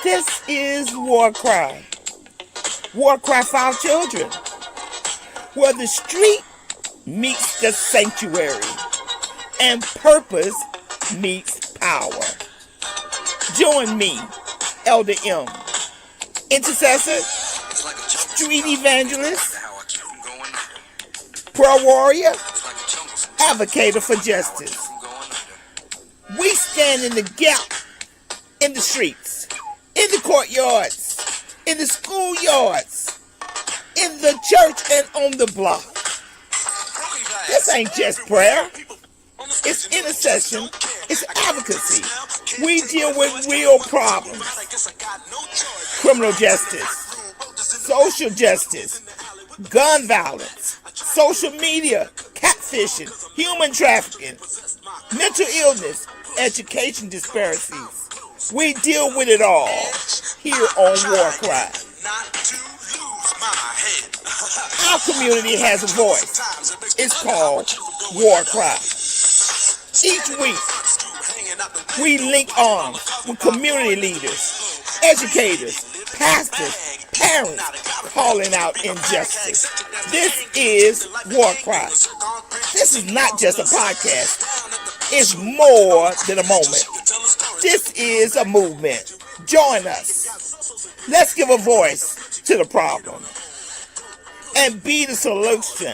This is WarCry. WarCry for Our Children, where the street meets the sanctuary and purpose meets power. Join me, Elder M, intercessor, street evangelist, prayer warrior, advocator for justice. We stand in the gap in the streets, in the courtyards, in the schoolyards, in the church, and on the block. This ain't just prayer. It's intercession. It's advocacy. We deal with real problems. Criminal justice, social justice, gun violence, social media, catfishing, human trafficking, mental illness, education disparities. We deal with it all here on WarCry. Our community has a voice. It's called WarCry. Each week, we link arms with community leaders, educators, pastors, parents calling out injustice. This is WarCry. This is not just a podcast. It's more than a moment. This is a movement. Join us. Let's give a voice to the problem and be the solution.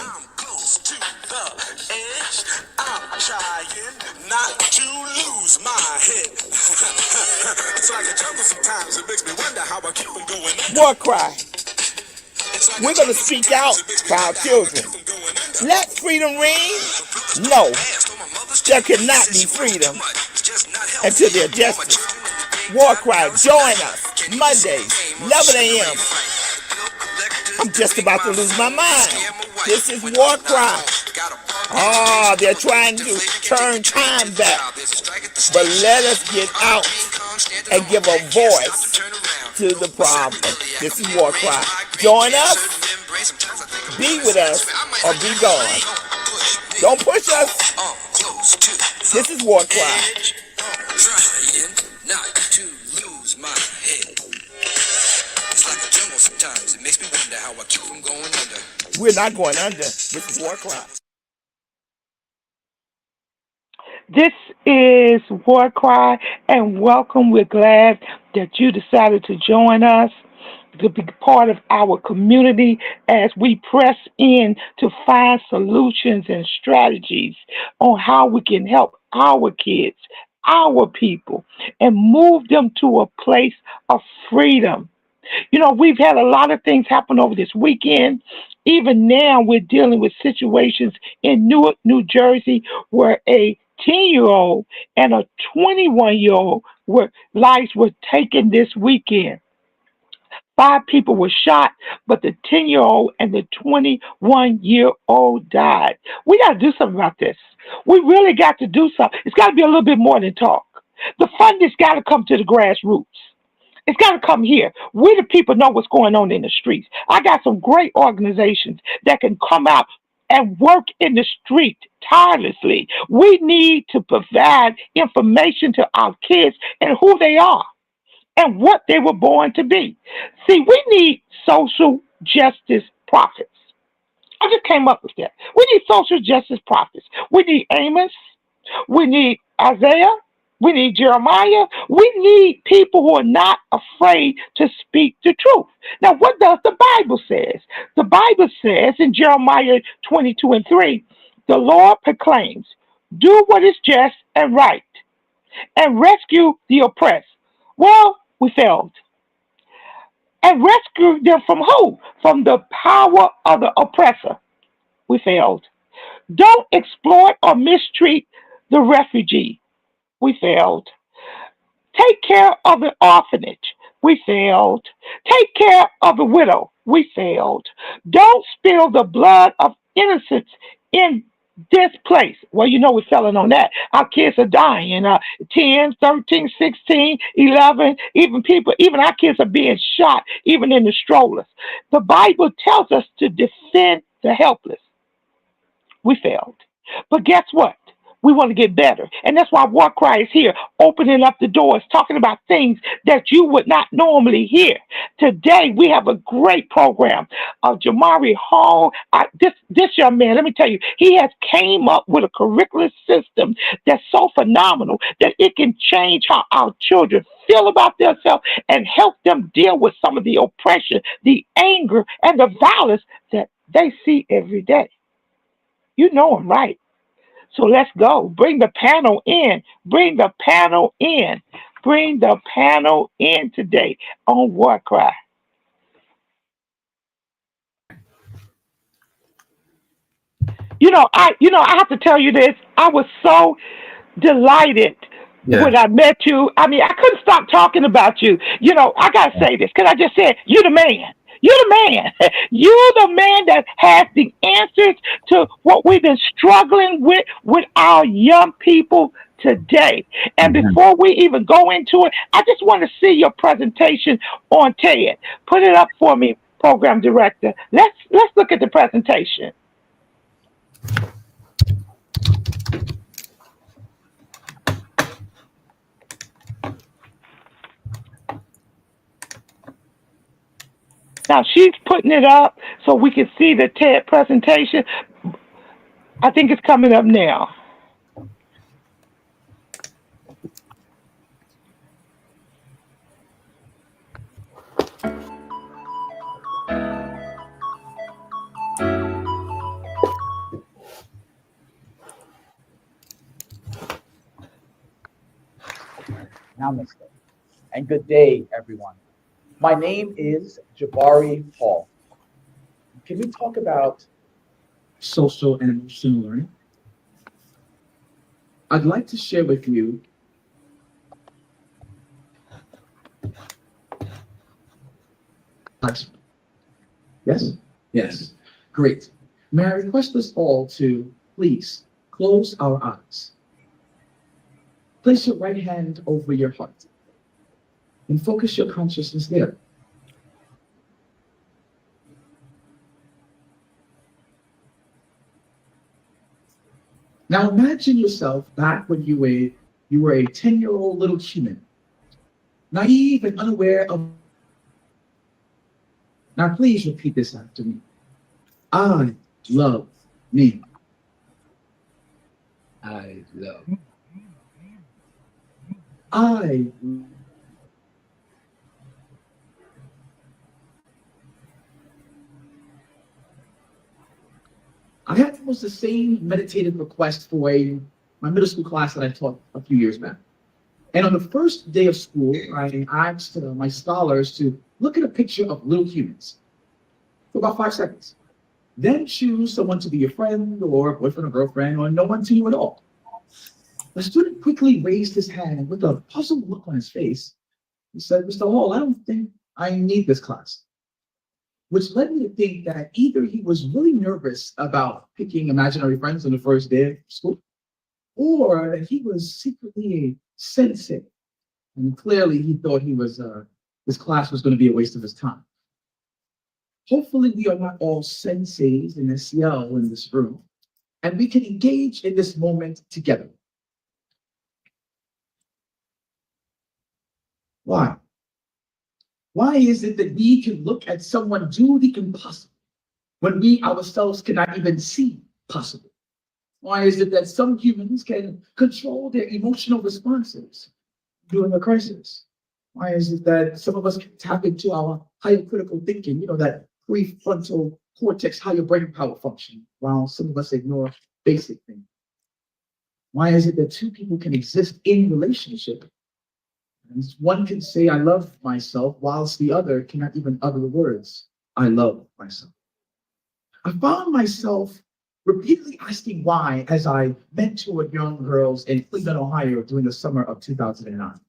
I'm trying not to lose my head. It's like a jungle sometimes. It makes me wonder how I keep them going. WarCry. We're going to speak out for our children. Let freedom ring? No. There cannot be freedom until there's justice. WarCry. Join us Mondays, 11 a.m. I'm just about to lose my mind. This is WarCry. They're trying to turn time back. But let us get out and give a voice to the problem. This is WarCry. Join us, be with us, or be gone. Don't push us. This is WarCry. Trying not to lose my head. It's like a jungle sometimes. It makes me wonder how I keep from going under. We're not going under. This is WarCry. This is WarCry, and welcome. We're glad that you decided to join us to be part of our community as we press in to find solutions and strategies on how we can help our kids, our people, and move them to a place of freedom. You know, we've had a lot of things happen over this weekend. Even now, we're dealing with situations in Newark, New Jersey, where a 10-year-old and a 21-year-old lives were taken this weekend. 5 people were shot, but the 10-year-old and the 21-year-old died. We got to do something about this. We really got to do something. It's got to be a little bit more than talk. The funding's got to come to the grassroots. It's got to come here. We the people know what's going on in the streets. I got some great organizations that can come out and work in the street tirelessly. We need to provide information to our kids and who they are and what they were born to be. See, we need social justice prophets. I just came up with that. We need social justice prophets. We need Amos. We need Isaiah. We need Jeremiah. We need people who are not afraid to speak the truth. Now, what does the Bible say? The Bible says in Jeremiah 22:3, the Lord proclaims, do what is just and right, and rescue the oppressed. Well, we failed. And rescue them from who? From the power of the oppressor. We failed. Don't exploit or mistreat the refugee. We failed. Take care of the orphanage. We failed. Take care of the widow. We failed. Don't spill the blood of innocents in this place. Well, you know we're failing on that. Our kids are dying. 10, 13, 16, 11, even our kids are being shot, even in the strollers. The Bible tells us to defend the helpless. We failed. But guess what? We want to get better. And that's why WarCry is here, opening up the doors, talking about things that you would not normally hear. Today, we have a great program of Jabari Hall. This young man, let me tell you, he has came up with a curriculum system that's so phenomenal that it can change how our children feel about themselves and help them deal with some of the oppression, the anger, and the violence that they see every day. You know him, right? So let's go. Bring the panel in. Bring the panel in. Bring the panel in today on War Cry. I have to tell you this. I was so delighted Yeah. when I met you. I mean, I couldn't stop talking about you. I gotta say this because I just said you're the man. You're the man. You're the man that has the answers to what we've been struggling with our young people today. And Mhm. before we even go into it, I just want to see your presentation on TED. Put it up for me, program director. Let's look at the presentation. Now she's putting it up so we can see the TED presentation. I think it's coming up now. Namaste. And good day, everyone. My name is Jabari Hall. Can we talk about social and emotional learning? I'd like to share with you. Yes? Yes. Great. May I request us all to please close our eyes. Place your right hand over your heart and focus your consciousness there. Now imagine yourself back when you were a 10-year-old little human, naive and unaware of. Now please repeat this after me. I love me. I love. I I had almost the same meditative request for my middle school class that I taught a few years back. And on the first day of school, I asked my scholars to look at a picture of little humans for about 5 seconds. Then choose someone to be your friend or boyfriend or girlfriend or no one to you at all. The student quickly raised his hand with a puzzled look on his face. He said, Mr. Hall, I don't think I need this class. Which led me to think that either he was really nervous about picking imaginary friends on the first day of school, or that he was secretly a sensei. And clearly he thought this class was going to be a waste of his time. Hopefully we are not all senseis in SEL in this room, and we can engage in this moment together. Why? Why is it that we can look at someone do the impossible when we ourselves cannot even see possible? Why is it that some humans can control their emotional responses during a crisis? Why is it that some of us can tap into our higher critical thinking, that prefrontal cortex, higher brain power function, while some of us ignore basic things? Why is it that two people can exist in relationship and one can say, I love myself, whilst the other cannot even utter the words, I love myself? I found myself repeatedly asking why as I mentored young girls in Cleveland, Ohio during the summer of 2009.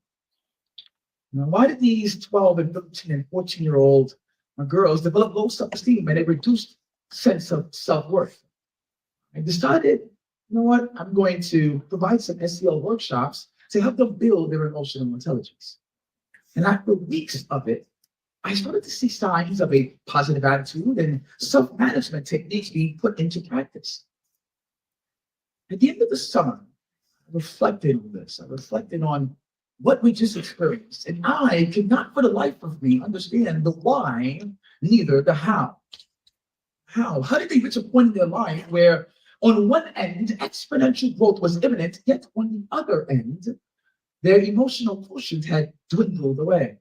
Now, why did these 12 and 13 and 14-year-old girls develop low self-esteem and a reduced sense of self-worth? I decided, I'm going to provide some SEL workshops to help them build their emotional intelligence. And after weeks of it, I started to see signs of a positive attitude and self-management techniques being put into practice. At the end of the summer, reflected on this. I reflected on what we just experienced. And I could not for the life of me understand the why, neither the how. How did they reach a point in their life where on one end, exponential growth was imminent, yet on the other end, their emotional quotient had dwindled away?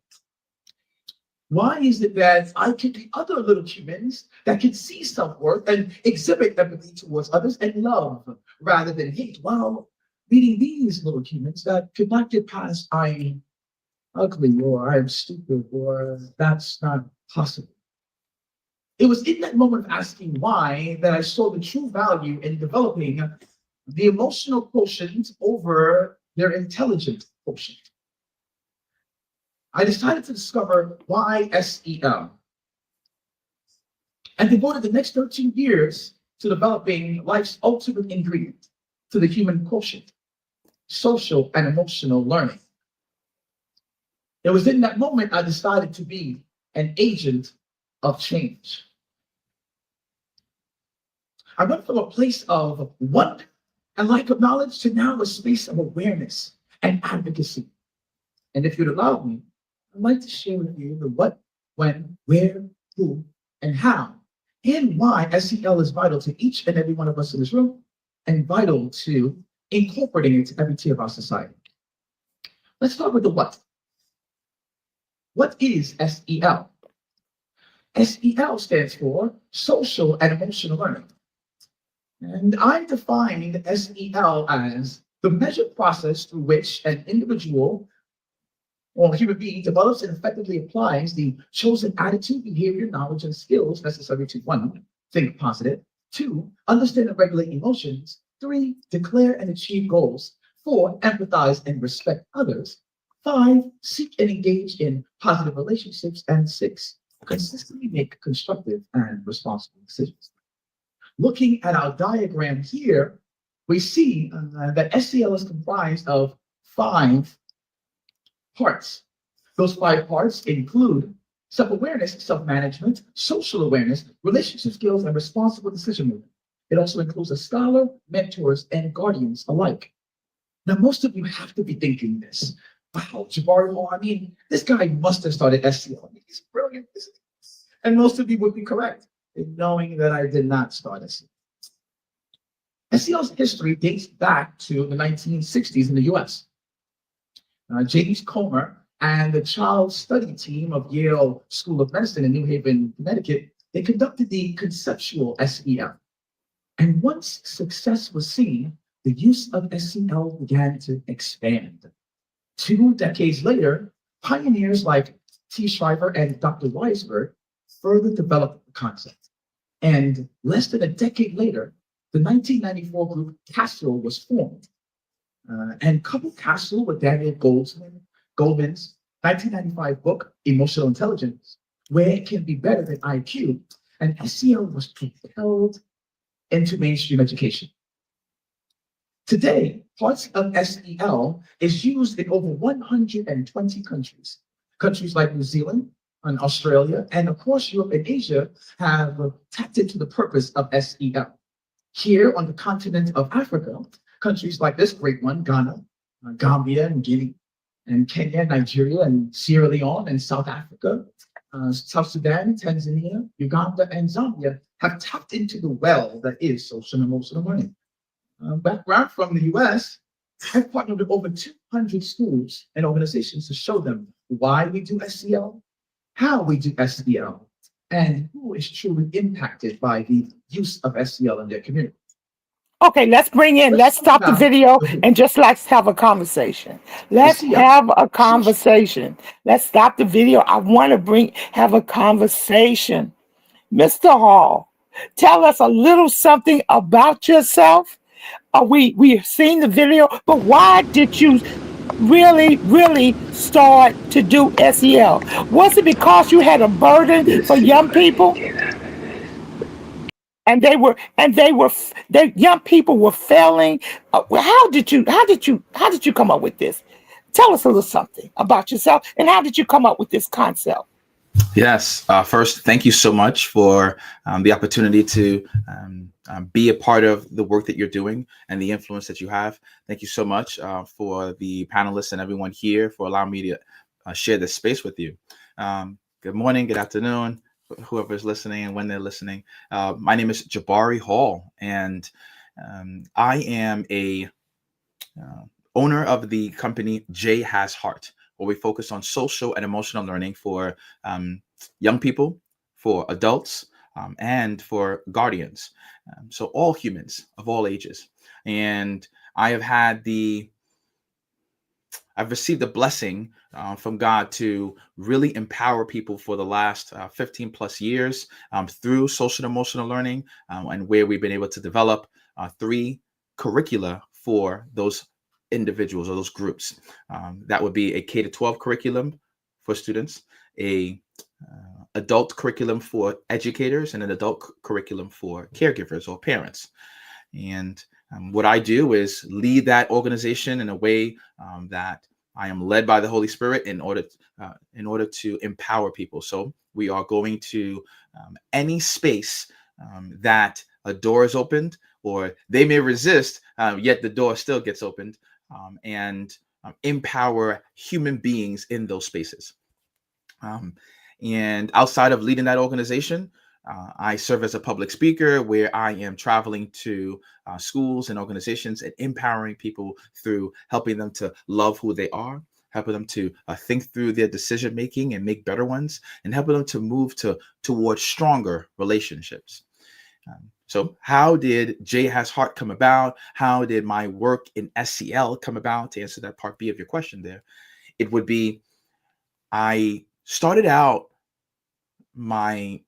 Why is it that I can be other little humans that can see self-worth and exhibit empathy towards others and love rather than hate, while meeting these little humans that could not get past I'm ugly or I'm stupid or that's not possible? It was in that moment of asking why that I saw the true value in developing the emotional quotient over their intelligent quotient. I decided to discover why SEL and devoted the next 13 years to developing life's ultimate ingredient to the human quotient, social and emotional learning. It was in that moment I decided to be an agent of change. I went from a place of wonder and lack of knowledge to now a space of awareness and advocacy. And if you'd allow me, I'd like to share with you the what, when, where, who, and how, and why SEL is vital to each and every one of us in this room, and vital to incorporating it into every tier of our society. Let's start with the what. What is SEL? SEL stands for Social and Emotional Learning. And I defined SEL as the measured process through which an individual or human being develops and effectively applies the chosen attitude, behavior, knowledge, and skills necessary to 1, think positive, 2, understand and regulate emotions, 3, declare and achieve goals, 4, empathize and respect others, 5, seek and engage in positive relationships, and 6, consistently make constructive and responsible decisions. Looking at our diagram here, we see that SEL is comprised of 5 parts. Those 5 parts include self-awareness, self-management, social awareness, relationship skills, and responsible decision-making. It also includes a scholar, mentors, and guardians alike. Now, most of you have to be thinking this. Wow, Jabari Hall, I mean, this guy must have started SEL. I mean, he's brilliant. And most of you would be correct in knowing that I did not start SEL. SEL's history dates back to the 1960s in the US. James Comer and the child study team of Yale School of Medicine in New Haven, Connecticut, they conducted the conceptual SEL. And once success was seen, the use of SEL began to expand. 2 decades later, pioneers like T. Shriver and Dr. Weisberg further developed the concept. And less than a decade later, the 1994 group CASEL was formed. And coupled CASEL with Daniel Goldman's 1995 book, Emotional Intelligence, Where It Can Be Better Than IQ, and SEL was propelled into mainstream education. Today, parts of SEL is used in over 120 countries. Countries like New Zealand and Australia and across Europe and Asia have tapped into the purpose of SEL. Here on the continent of Africa, countries like this great one, Ghana, Gambia, and Guinea, and Kenya, Nigeria, and Sierra Leone, and South Africa, South Sudan, Tanzania, Uganda, and Zambia have tapped into the well that is social and emotional learning. Background from the US, I've partnered with over 200 schools and organizations to show them why we do SEL, how we do SEL, and who is truly impacted by the use of SEL in their community. Okay, let's stop the video and just let's have a conversation. Let's have a conversation. Let's stop the video. I want to have a conversation. Mr. Hall, tell us a little something about yourself. We've seen the video, but why did you really start to do SEL? Was it because you had a burden for young people? And the young people were failing. How did you come up with this? Tell us a little something about yourself and how did you come up with this concept? Yes. First, thank you so much for the opportunity to be a part of the work that you're doing and the influence that you have. Thank you so much for the panelists and everyone here for allowing me to share this space with you. Good morning, good afternoon, whoever's listening and when they're listening. My name is Jabari Hall, and I am a owner of the company J.Has.Heart, where we focus on social and emotional learning for young people, for adults, and for guardians. So all humans of all ages. And I have had I've received a blessing from God to really empower people for the last 15 plus years through social and emotional learning, and where we've been able to develop 3 curricula for those individuals or those groups. That would be a K to 12 curriculum for students, a adult curriculum for educators, and an adult curriculum for caregivers or parents. And what I do is lead that organization in a way that I am led by the Holy Spirit in order to empower people. So we are going to any space that a door is opened, or they may resist, yet the door still gets opened, and empower human beings in those spaces. And outside of leading that organization, I serve as a public speaker where I am traveling to schools and organizations and empowering people through helping them to love who they are, helping them to think through their decision making and make better ones, and helping them to move towards stronger relationships. So how did J.Has.Heart come about? How did my work in SEL come about? To answer that part B of your question there, it would be, I started out my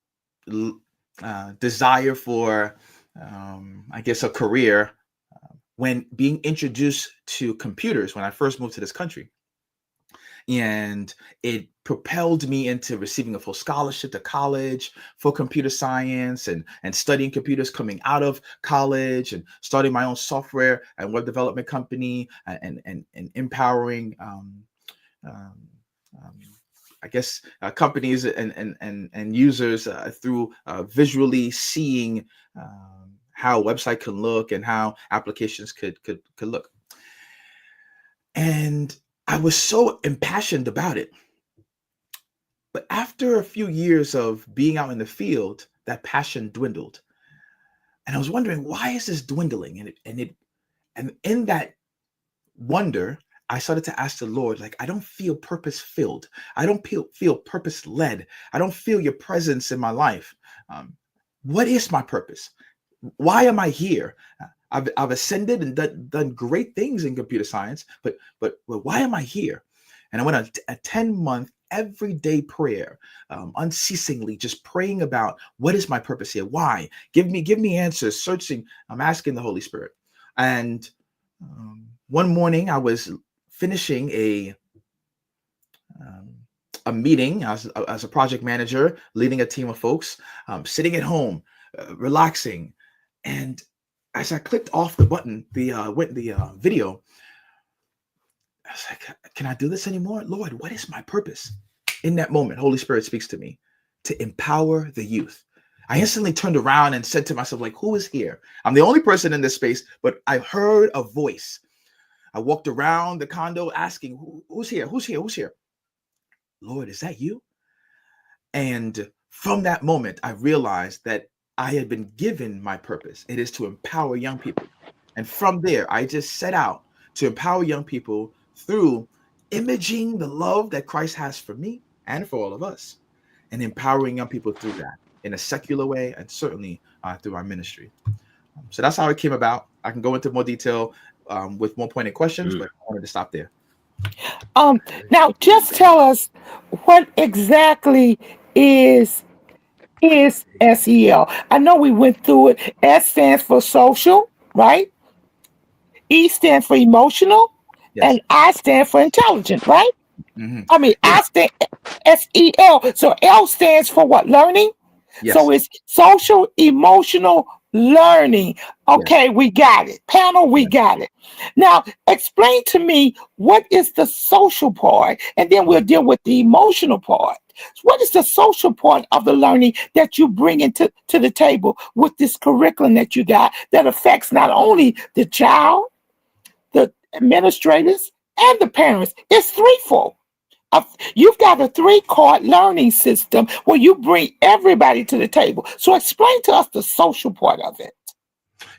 desire for, I guess, a career when being introduced to computers when I first moved to this country. And it propelled me into receiving a full scholarship to college for computer science, and studying computers coming out of college, and starting my own software and web development company, and empowering I guess companies and users through visually seeing how a website can look and how applications could look. And I was so impassioned about it. But after a few years of being out in the field, that passion dwindled. And I was wondering, why is this dwindling? And in that wonder, I started to ask the Lord, like, I don't feel purpose filled. I don't feel purpose led. I don't feel your presence in my life. What is my purpose? Why am I here? I've ascended and done great things in computer science, but why am I here? And I went on a 10-month everyday prayer, unceasingly just praying about, what is my purpose here? Why? Give me answers, searching. I'm asking the Holy Spirit. And one morning I was finishing a meeting as a project manager, leading a team of folks, sitting at home, relaxing. And as I clicked off the button, the video, I was like, can I do this anymore? Lord, what is my purpose? In that moment, Holy Spirit speaks to me to empower the youth. I instantly turned around and said to myself, like, who is here? I'm the only person in this space, but I heard a voice. I walked around the condo asking, who's here? Who's here? Who's here? Lord, is that you? And from that moment, I realized that I had been given my purpose. It is to empower young people. And from there, I just set out to empower young people through imaging the love that Christ has for me and for all of us, and empowering young people through that in a secular way, and certainly through our ministry. So that's how it came about. I can go into more detail with more pointed questions, but I wanted to stop there. Now, just tell us, what exactly is SEL? I know we went through it. S stands for social, right? E stands for emotional, Yes. and I stand for intelligent, right? Mm-hmm. I mean, I stand SEL. So L stands for what? Learning. Yes. So it's social, emotional learning. Okay, Yes. we got it. Panel, we Yes. got it. Now, explain to me, what is the social part, and then we'll deal with the emotional part. What is the social part of the learning that you bring into to the table with this curriculum that you got that affects not only the child, the administrators, and the parents? It's threefold. You've got a three-part learning system where you bring everybody to the table. So explain to us the social part of it.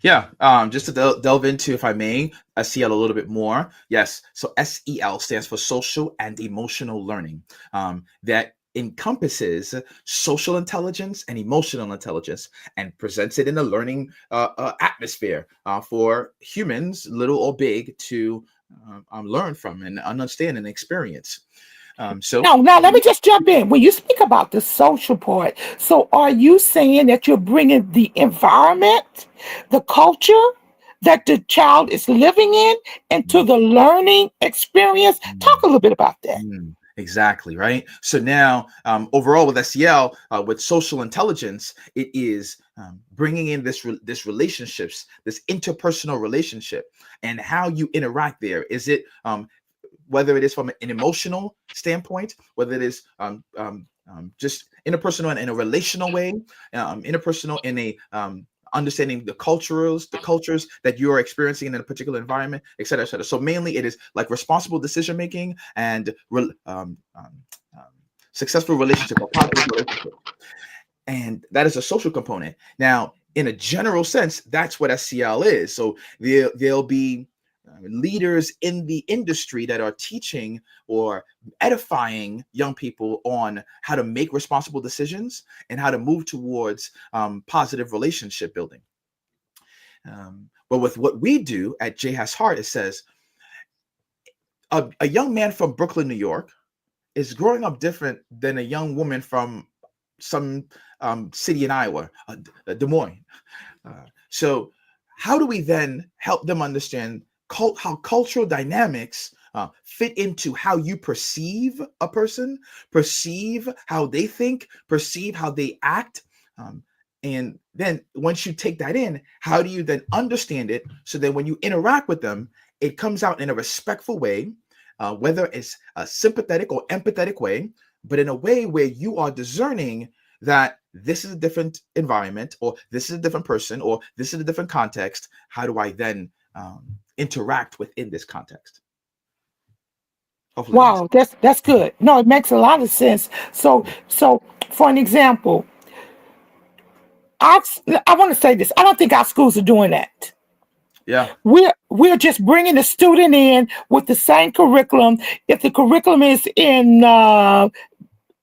Yeah, just to delve into, if I may, SEL a little bit more. Yes, so SEL stands for social and emotional learning. That encompasses social intelligence and emotional intelligence and presents it in a learning atmosphere for humans, little or big, to learn from and understand and experience. Now let me just jump in. When you speak about the social part, so are you saying that you're bringing the environment, the culture that the child is living in into the learning experience? Talk a little bit about that. Exactly, right. So now, overall with SEL, with social intelligence, it is bringing in this relationships, this interpersonal relationship, and how you interact there. Is it whether it is from an emotional standpoint, whether it is just interpersonal in a relational way, interpersonal in a understanding the cultures that you are experiencing in a particular environment, et cetera, et cetera. So mainly it is like responsible decision making and successful relationship or positive relationship. And that is a social component. Now, in a general sense, that's what SEL is. So there'll be leaders in the industry that are teaching or edifying young people on how to make responsible decisions and how to move towards positive relationship building. But with what we do at J.Has.Heart, it says a young man from Brooklyn, New York, is growing up different than a young woman from some city in Iowa, Des Moines. So how do we then help them understand how cultural dynamics fit into how you perceive a person, perceive how they think, perceive how they act? And then once you take that in, how do you then understand it so that when you interact with them, it comes out in a respectful way, whether it's a sympathetic or empathetic way, but in a way where you are discerning that this is a different environment, or this is a different person, or this is a different context. How do I then interact within this context? Hopefully that makes Wow, that's good. No, it makes a lot of sense. So for an example, I want to say this. I don't think our schools are doing that. Yeah. We're just bringing the student in with the same curriculum. If the curriculum is in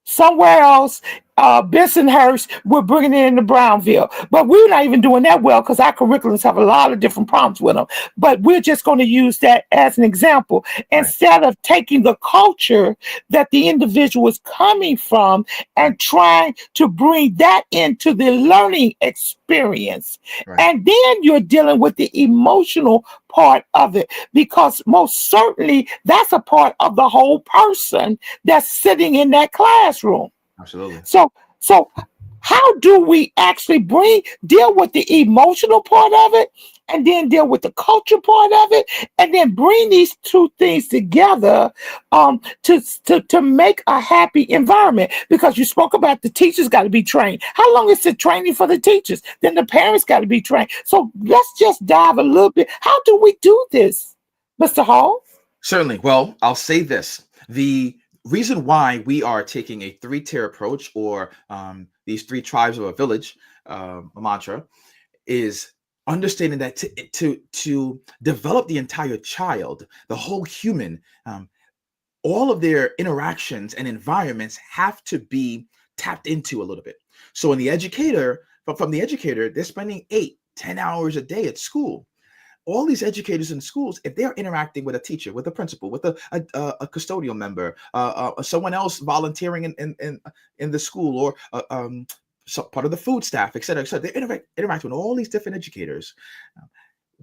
somewhere else, Bensonhurst, we're bringing it into Brownville. But we're not even doing that well because our curriculums have a lot of different problems with them. But we're just going to use that as an example Right. instead of taking the culture that the individual is coming from and trying to bring that into the learning experience. Right. And then you're dealing with the emotional part of it because most certainly that's a part of the whole person that's sitting in that classroom. Absolutely. So how do we actually deal with the emotional part of it and then deal with the culture part of it and then bring these two things together to make a happy environment? Because you spoke about the teachers got to be trained. How long is the training for the teachers? Then the parents got to be trained. So let's just dive a little bit. How do we do this, Mr. Hall? Certainly. Well, I'll say this. The reason why we are taking a three-tier approach, or these three tribes of a village, a mantra, is understanding that to develop the entire child, the whole human, all of their interactions and environments have to be tapped into a little bit. So in the educator, from the educator, they're spending 8-10 hours a day at school. All these educators in schools, if they're interacting with a teacher, with a principal, with a custodial member, someone else volunteering in the school, or part of the food staff, et cetera, they interact with all these different educators.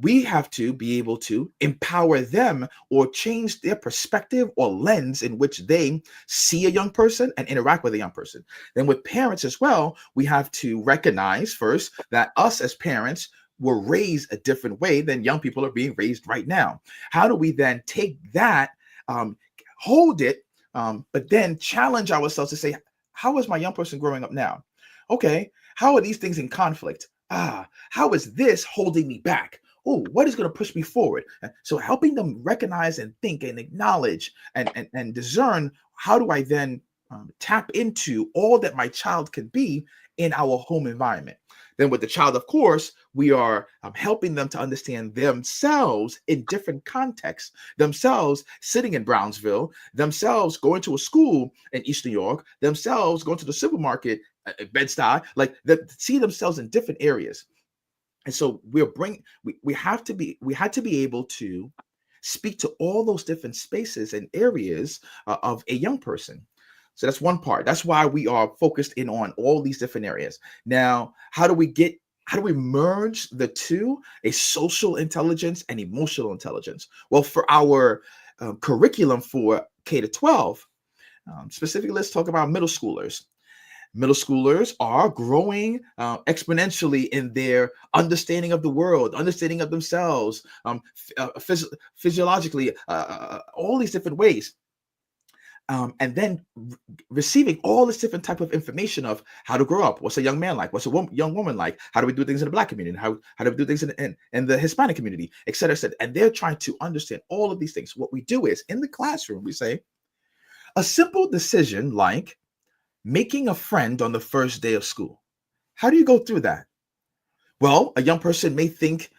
We have to be able to empower them or change their perspective or lens in which they see a young person and interact with a young person. Then with parents as well, we have to recognize first that us as parents were raised a different way than young people are being raised right now. How do we then take that, hold it, but then challenge ourselves to say, how is my young person growing up now? Okay, how are these things in conflict? How is this holding me back? Oh, what is going to push me forward? So helping them recognize and think and acknowledge and discern, how do I then tap into all that my child can be in our home environment? Then with the child, of course, we are helping them to understand themselves in different contexts, themselves sitting in Brownsville, themselves going to a school in East New York, themselves going to the supermarket at Bed-Stuy, like see themselves in different areas. And so we had to be able to speak to all those different spaces and areas of a young person. So that's one part. That's why we are focused in on all these different areas. Now, how do we merge the two, a social intelligence and emotional intelligence? Well, for our curriculum for K to 12, specifically, let's talk about middle schoolers. Middle schoolers are growing exponentially in their understanding of the world, understanding of themselves, physiologically, all these different ways. And then receiving all this different type of information of how to grow up. What's a young man like? What's a young woman like? How do we do things in the Black community? How do we do things in the Hispanic community, et cetera, et cetera. And they're trying to understand all of these things. What we do is in the classroom, we say a simple decision like making a friend on the first day of school. How do you go through that? Well, a young person may think,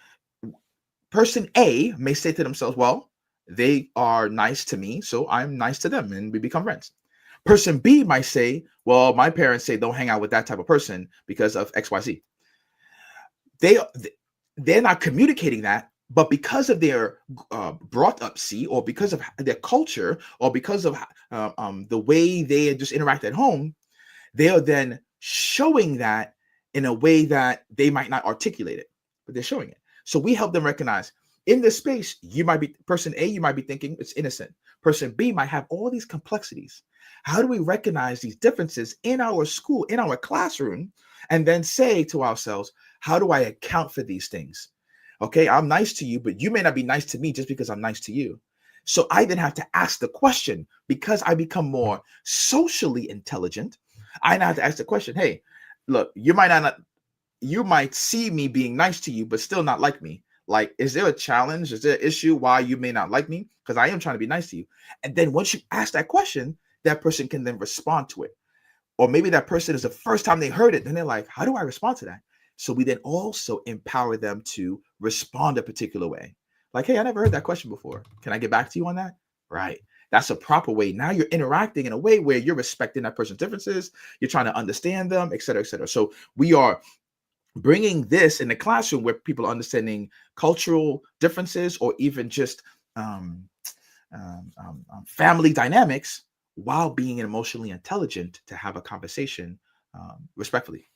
person A may say to themselves, well, they are nice to me, so I'm nice to them, and we become friends. Person B might say, well, my parents say don't hang out with that type of person because of XYZ. They're not communicating that, but because of their brought up C, or because of their culture, or because of the way they just interact at home, they are then showing that in a way that they might not articulate it, but they're showing it. So we help them recognize in this space, person A, you might be thinking it's innocent. Person B might have all these complexities. How do we recognize these differences in our school, in our classroom, and then say to ourselves, how do I account for these things? Okay, I'm nice to you, but you may not be nice to me just because I'm nice to you. So I then have to ask the question, because I become more socially intelligent. I now have to ask the question, hey, look, you might see me being nice to you, but still not like me. Like, is there a challenge? Is there an issue why you may not like me? Because I am trying to be nice to you. And then once you ask that question, that person can then respond to it. Or maybe that person is the first time they heard it, and they're like, how do I respond to that? So we then also empower them to respond a particular way. Like, hey, I never heard that question before. Can I get back to you on that? Right. That's a proper way. Now you're interacting in a way where you're respecting that person's differences. You're trying to understand them, et cetera, et cetera. So we are bringing this in the classroom where people are understanding cultural differences, or even just family dynamics, while being emotionally intelligent to have a conversation respectfully.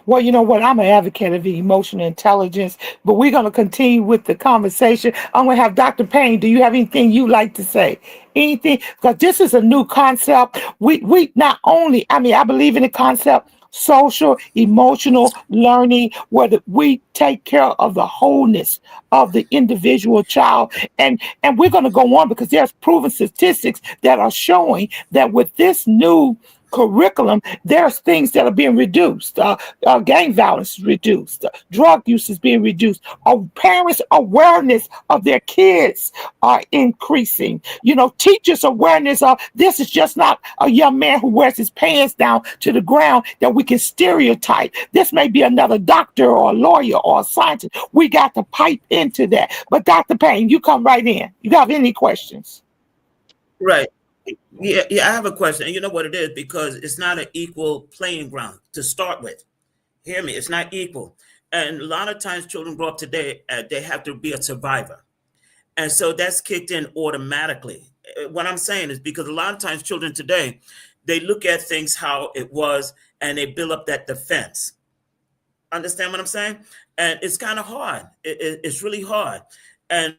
Well, you know what? I'm an advocate of emotional intelligence, but we're going to continue with the conversation. I'm going to have Dr. Payne. Do you have anything you like to say? Anything? Because this is a new concept. We not only, I mean, I believe in the concept social, emotional learning, where we take care of the wholeness of the individual child. And we're going to go on because there's proven statistics that are showing that with this new curriculum, there's things that are being reduced. Gang violence is reduced. Drug use is being reduced. Parents' awareness of their kids are increasing. You know, teachers' awareness of this is just not a young man who wears his pants down to the ground that we can stereotype. This may be another doctor or a lawyer or a scientist. We got to pipe into that. But Dr. Payne, you come right in. You have any questions? Right. Yeah, I have a question. And you know what it is? Because it's not an equal playing ground to start with. Hear me, it's not equal. And a lot of times children grow up today, they have to be a survivor. And so that's kicked in automatically. What I'm saying is because a lot of times children today, they look at things how it was and they build up that defense. Understand what I'm saying? And it's kind of hard. It's really hard. And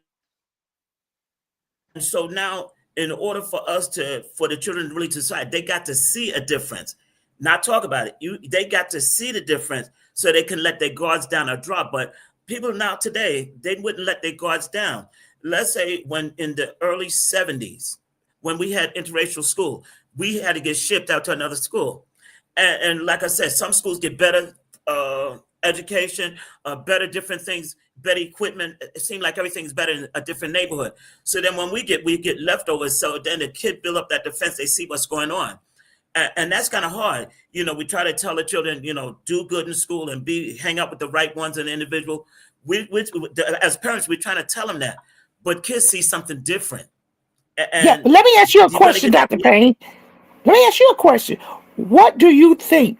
so now, in order for the children really to decide, they got to see a difference, not talk about it. They got to see the difference so they can let their guards down or drop. But people now today, they wouldn't let their guards down. Let's say when in the early 70s, when we had interracial school, we had to get shipped out to another school. And like I said, some schools get better education, better different things, better equipment. It seemed like everything's better in a different neighborhood. So then when we get leftovers, so then the kid build up that defense, they see what's going on. And that's kind of hard. We try to tell the children, do good in school and hang out with the right ones and individual. As parents, we're trying to tell them that, but kids see something different. Yeah, let me ask you a question, Dr. Payne. Let me ask you a question. What do you think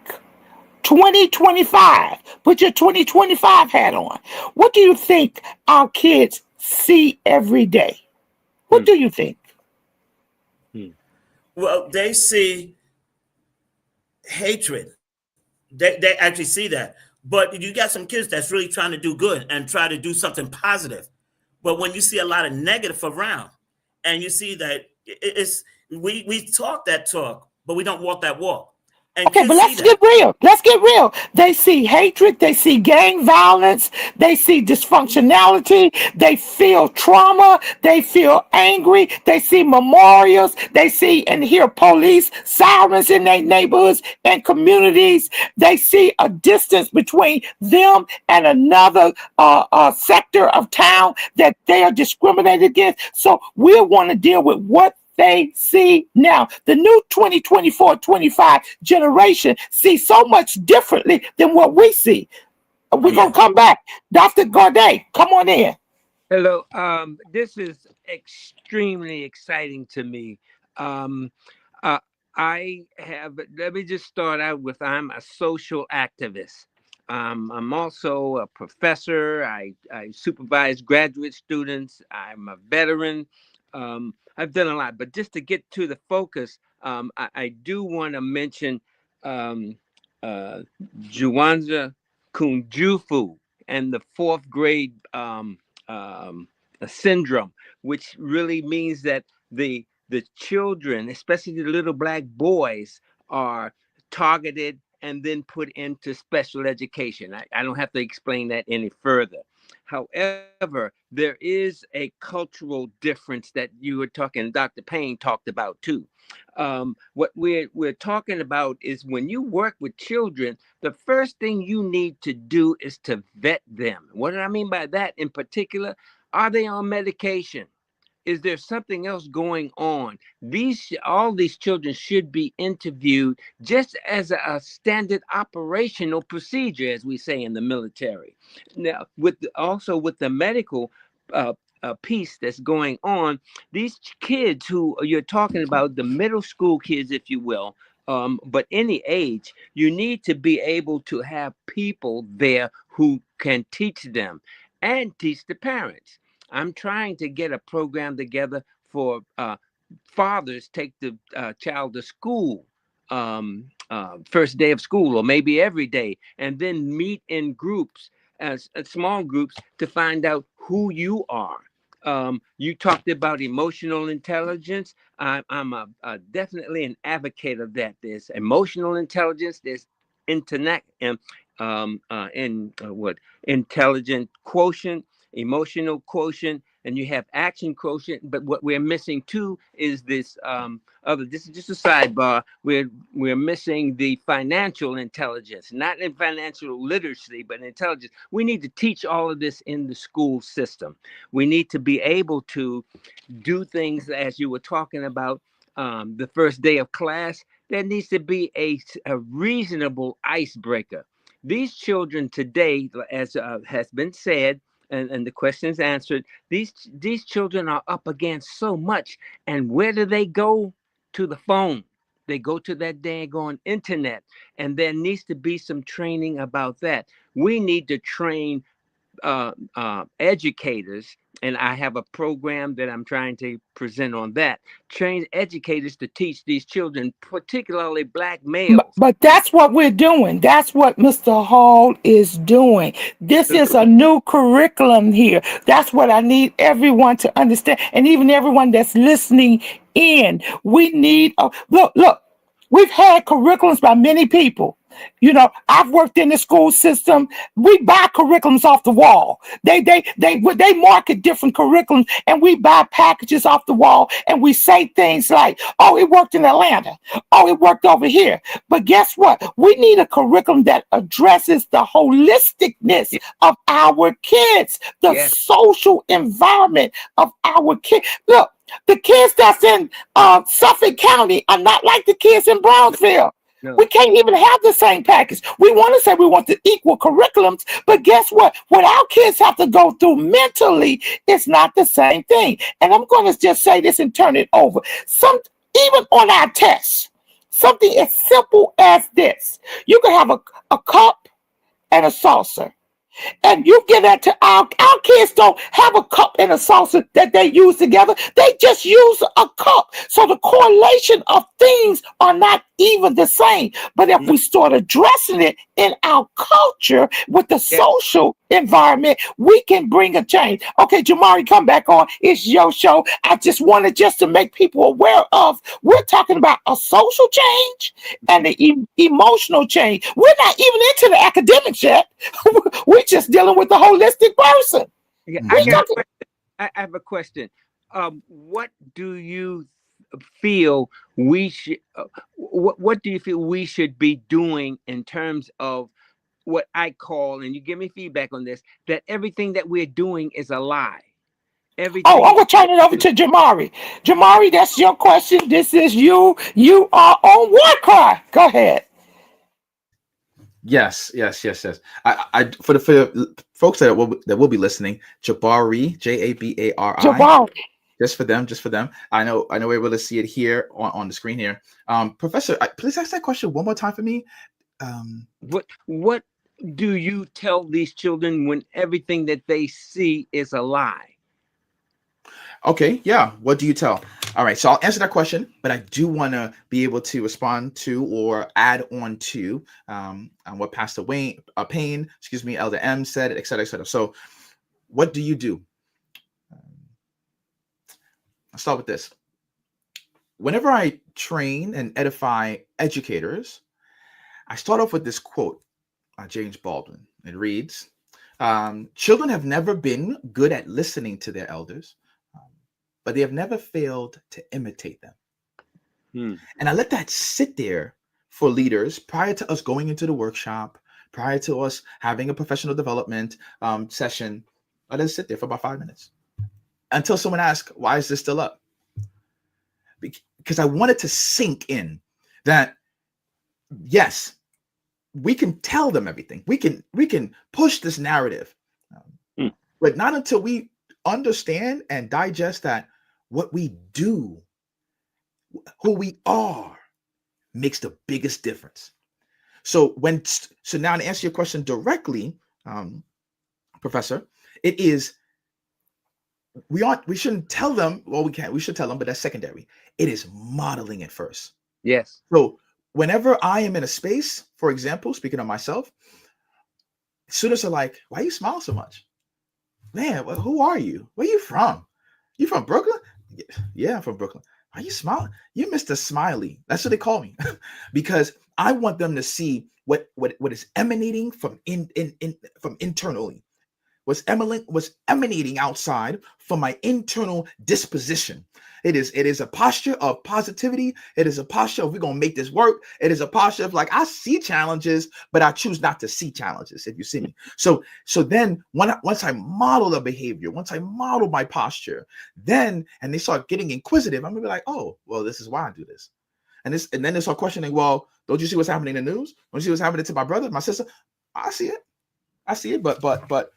2025, put your 2025 hat on. What do you think our kids see every day? What do you think? Well, they see hatred. They actually see that. But you got some kids that's really trying to do good and try to do something positive. But when you see a lot of negative around, and you see that we talk that talk, but we don't walk that walk. And okay, but let's get real. Let's get real. They see hatred. They see gang violence. They see dysfunctionality. They feel trauma. They feel angry. They see memorials. They see and hear police sirens in their neighborhoods and communities. They see a distance between them and another sector of town that they are discriminated against. So we want to deal with what they see now. The new 2024-25 generation sees so much differently than what we see. We're going to come back. Dr. Gaudet, come on in. Hello. This is extremely exciting to me. Let me just start out with, I'm a social activist. I'm also a professor. I supervise graduate students. I'm a veteran. I've done a lot, but just to get to the focus, I do want to mention Juwanza Kunjufu and the fourth grade syndrome, which really means that the children, especially the little black boys, are targeted and then put into special education. I don't have to explain that any further. However, there is a cultural difference that you were talking, Dr. Payne talked about too. What we're talking about is when you work with children, the first thing you need to do is to vet them. What do I mean by that in particular? Are they on medication? Is there something else going on? All these children should be interviewed just as a standard operational procedure, as we say in the military. Now, with the medical piece that's going on, these kids who you're talking about, the middle school kids, if you will, but any age, you need to be able to have people there who can teach them and teach the parents. I'm trying to get a program together for fathers take the child to school, first day of school, or maybe every day, and then meet in groups, as small groups, to find out who you are. You talked about emotional intelligence. I'm definitely an advocate of that. There's emotional intelligence. There's intelligent quotient, emotional quotient, and you have action quotient. But what we're missing too is this this is just a sidebar. We're missing the financial intelligence, not in financial literacy, but intelligence. We need to teach all of this in the school system. We need to be able to do things as you were talking about. The first day of class, there needs to be a reasonable icebreaker. These children today, as has been said, and the question is answered, these children are up against so much. And where do they go? To the phone. They go to that daggone internet. And there needs to be some training about that. We need to train educators, and I have a program that I'm trying to present on that. Train educators to teach these children, particularly black males. But that's what we're doing. That's what Mr. Hall is doing. This is a new curriculum here. That's what I need everyone to understand, and even everyone that's listening in. We need look. We've had curriculums by many people. You know, I've worked in the school system. We buy curriculums off the wall. They market different curriculums, and we buy packages off the wall, and we say things like, "Oh, it worked in Atlanta. Oh, it worked over here." But guess what? We need a curriculum that addresses the holisticness of our kids, the Yes. social environment of our kids. Look, the kids that's in Suffolk County are not like the kids in Brownsville. No. We can't even have the same package. We want to say we want the equal curriculums, but guess what? What our kids have to go through mentally is not the same thing. And I'm going to just say this and turn it over. Even on our tests, something as simple as this. You can have a cup and a saucer. And you give that to our kids don't have a cup and a saucer that they use together. They just use a cup. So the correlation of things are not even the same. But if we start addressing it in our culture with the social environment, we can bring a change. Okay, Jabari, come back on. It's your show. I just wanted to make people aware of, we're talking about a social change and the emotional change. We're not even into the academics yet. We're just dealing with the holistic person. Yeah, I have a question. What do you feel we should? What do you feel we should be doing in terms of what I call, and you give me feedback on this, that everything that we're doing is a lie? Everything. Oh, I'm gonna turn it over to Jabari. Jabari, that's your question. This is you. You are on WarCry. Go ahead. Yes. I for the folks that will be listening, Jabari, Jabari, Jabari. just for them. I know we're able to see it here on the screen here. Professor, please ask that question one more time for me. What do you tell these children when everything that they see is a lie? Okay, yeah. What do you tell? All right, so I'll answer that question, but I do want to be able to respond to or add on to what Pastor Payne, Elder M said, et cetera, et cetera. So what do you do? I'll start with this. Whenever I train and edify educators, I start off with this quote by James Baldwin. It reads, children have never been good at listening to their elders, but they have never failed to imitate them. And I let that sit there for leaders prior to us going into the workshop, prior to us having a professional development session. I let it sit there for about 5 minutes until someone asks, why is this still up? Because I wanted to sink in that, yes, we can tell them everything. We can push this narrative, but not until we understand and digest that what we do, who we are, makes the biggest difference. So now to answer your question directly, Professor, it is we shouldn't tell them. Well, we should tell them, but that's secondary. It is modeling it first. Yes. So whenever I am in a space, for example, speaking of myself, students are like, why you smile so much? Man, who are you? Where you from? You from Brooklyn? Yeah, I'm from Brooklyn. Are you smiling? You Mr. Smiley. That's what they call me. Because I want them to see what is emanating from internally. What's emanating outside from my internal disposition. It is a posture of positivity. It is a posture of we're gonna make this work. It is a posture of like I see challenges, but I choose not to see challenges. If you see me, so then once I model the behavior, once I model my posture, and they start getting inquisitive, I'm gonna be like, oh, well, this is why I do this, and then they start questioning. Well, don't you see what's happening in the news? Don't you see what's happening to my brother, my sister? I see it, but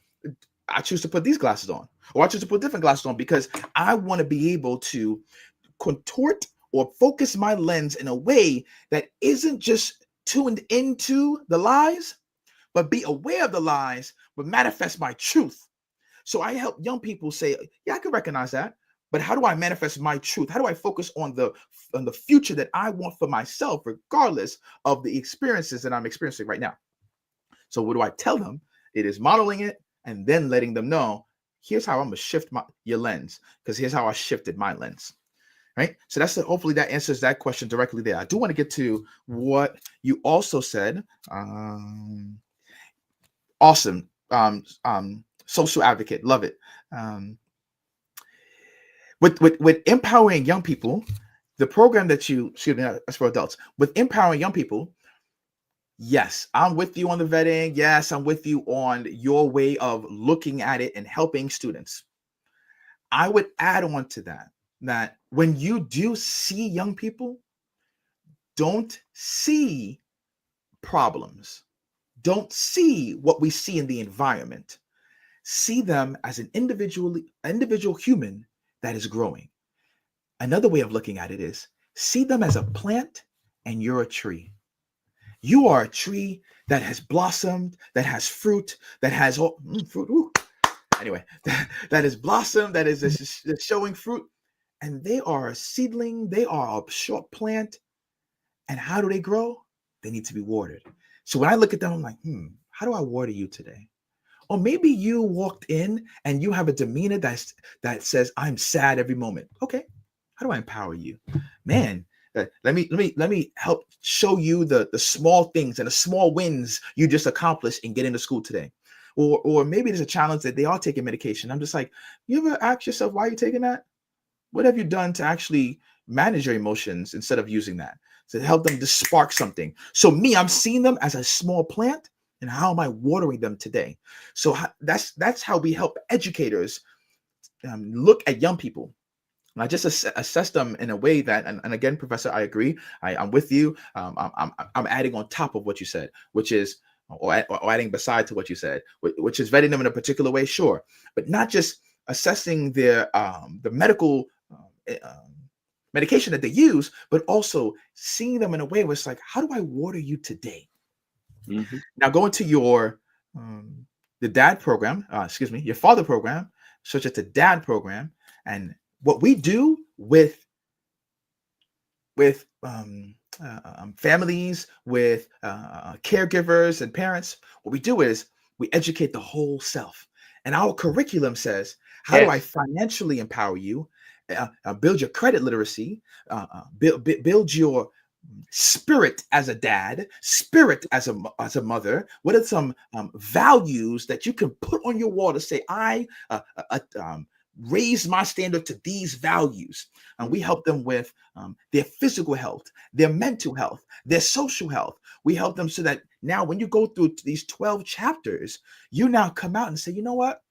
I choose to put these glasses on, or I choose to put different glasses on because I want to be able to contort or focus my lens in a way that isn't just tuned into the lies, but be aware of the lies, but manifest my truth. So I help young people say, yeah, I can recognize that, but how do I manifest my truth? How do I focus on the future that I want for myself, regardless of the experiences that I'm experiencing right now? So what do I tell them? It is modeling it, and then letting them know, here's how I'm gonna shift your lens, because here's how I shifted my lens. right? So hopefully that answers that question directly there. I do want to get to what you also said. Awesome. Social advocate, love it. With empowering young people, the program that that's for adults, with empowering young people, yes, I'm with you on the vetting. Yes, I'm with you on your way of looking at it and helping students. I would add on to that when you do see young people, don't see problems. Don't see what we see in the environment. See them as an individual human that is growing. Another way of looking at it is see them as a plant and you're a tree. You are a tree that has blossomed, that has fruit, that has fruit. Ooh. Anyway, that is blossomed, that is showing fruit. And they are a seedling, they are a short plant. And how do they grow? They need to be watered. So when I look at them, I'm like, how do I water you today? Or maybe you walked in and you have a demeanor that says, I'm sad every moment. Okay, how do I empower you? Man, let me help show you the small things and the small wins you just accomplished in getting to school today. Or maybe there's a challenge that they are taking medication. I'm just like, you ever ask yourself, why are you taking that? What have you done to actually manage your emotions instead of using that? To help them to spark something. So I'm seeing them as a small plant, and how am I watering them today? So that's how we help educators look at young people. And I just assess them in a way that, and again, Professor, I agree. I'm with you. I'm adding on top of what you said, which is, or adding beside to what you said, which is vetting them in a particular way, sure, but not just assessing their the medical medication that they use, but also seeing them in a way where it's like, how do I water you today? Mm-hmm. Now going to your the dad program, your father program, such as the dad program, and what we do with families, with caregivers and parents, what we do is we educate the whole self. And our curriculum says, how do I financially empower you? Build your credit literacy, build your spirit as a dad, spirit as a mother. What are some values that you can put on your wall to say, I raise my standard to these values? And we help them with their physical health, their mental health, their social health. We help them so that now when you go through these 12 chapters, you now come out and say, you know what?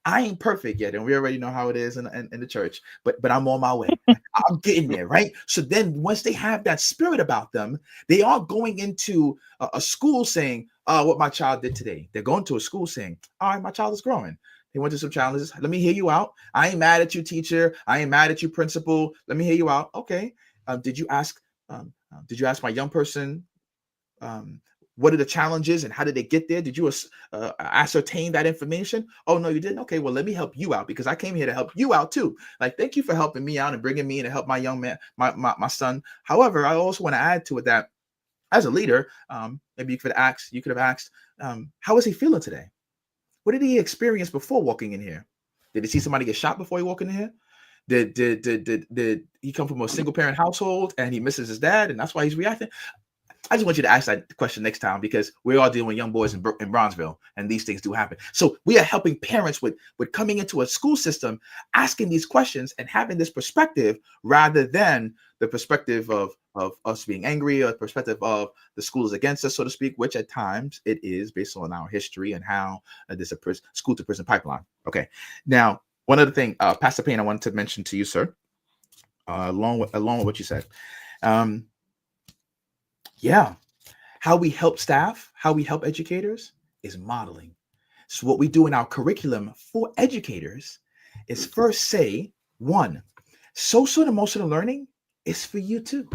I ain't perfect yet, and we already know how it is in the church, but I'm on my way. I'm getting there, right? So then once they have that spirit about them, they aren't going into a school saying, what my child did today. They're going to a school saying, all right, my child is growing. They went to some challenges. Let me hear you out. I ain't mad at you, teacher. I ain't mad at you, principal. Let me hear you out. Okay. Did you ask my young person what are the challenges and how did they get there? Did you ascertain that information? Oh, no, you didn't. Okay, well, let me help you out because I came here to help you out too. Like, thank you for helping me out and bringing me in to help my young man, my son. However, I also want to add to it that as a leader, maybe you could have asked, how was he feeling today? What did he experience before walking in here? Did he see somebody get shot before he walked in here? Did he come from a single parent household and he misses his dad and that's why he's reacting? I just want you to ask that question next time because we're all dealing with young boys in Bronzeville and these things do happen. So we are helping parents with coming into a school system, asking these questions and having this perspective rather than the perspective of us being angry or the perspective of the school is against us, so to speak, which at times it is based on our history and how there's a school to prison pipeline. Okay. Now, one other thing, Pastor Payne, I wanted to mention to you, sir, along with what you said. Yeah. How we help staff, how we help educators is modeling. So what we do in our curriculum for educators is first say, one, social and emotional learning is for you too.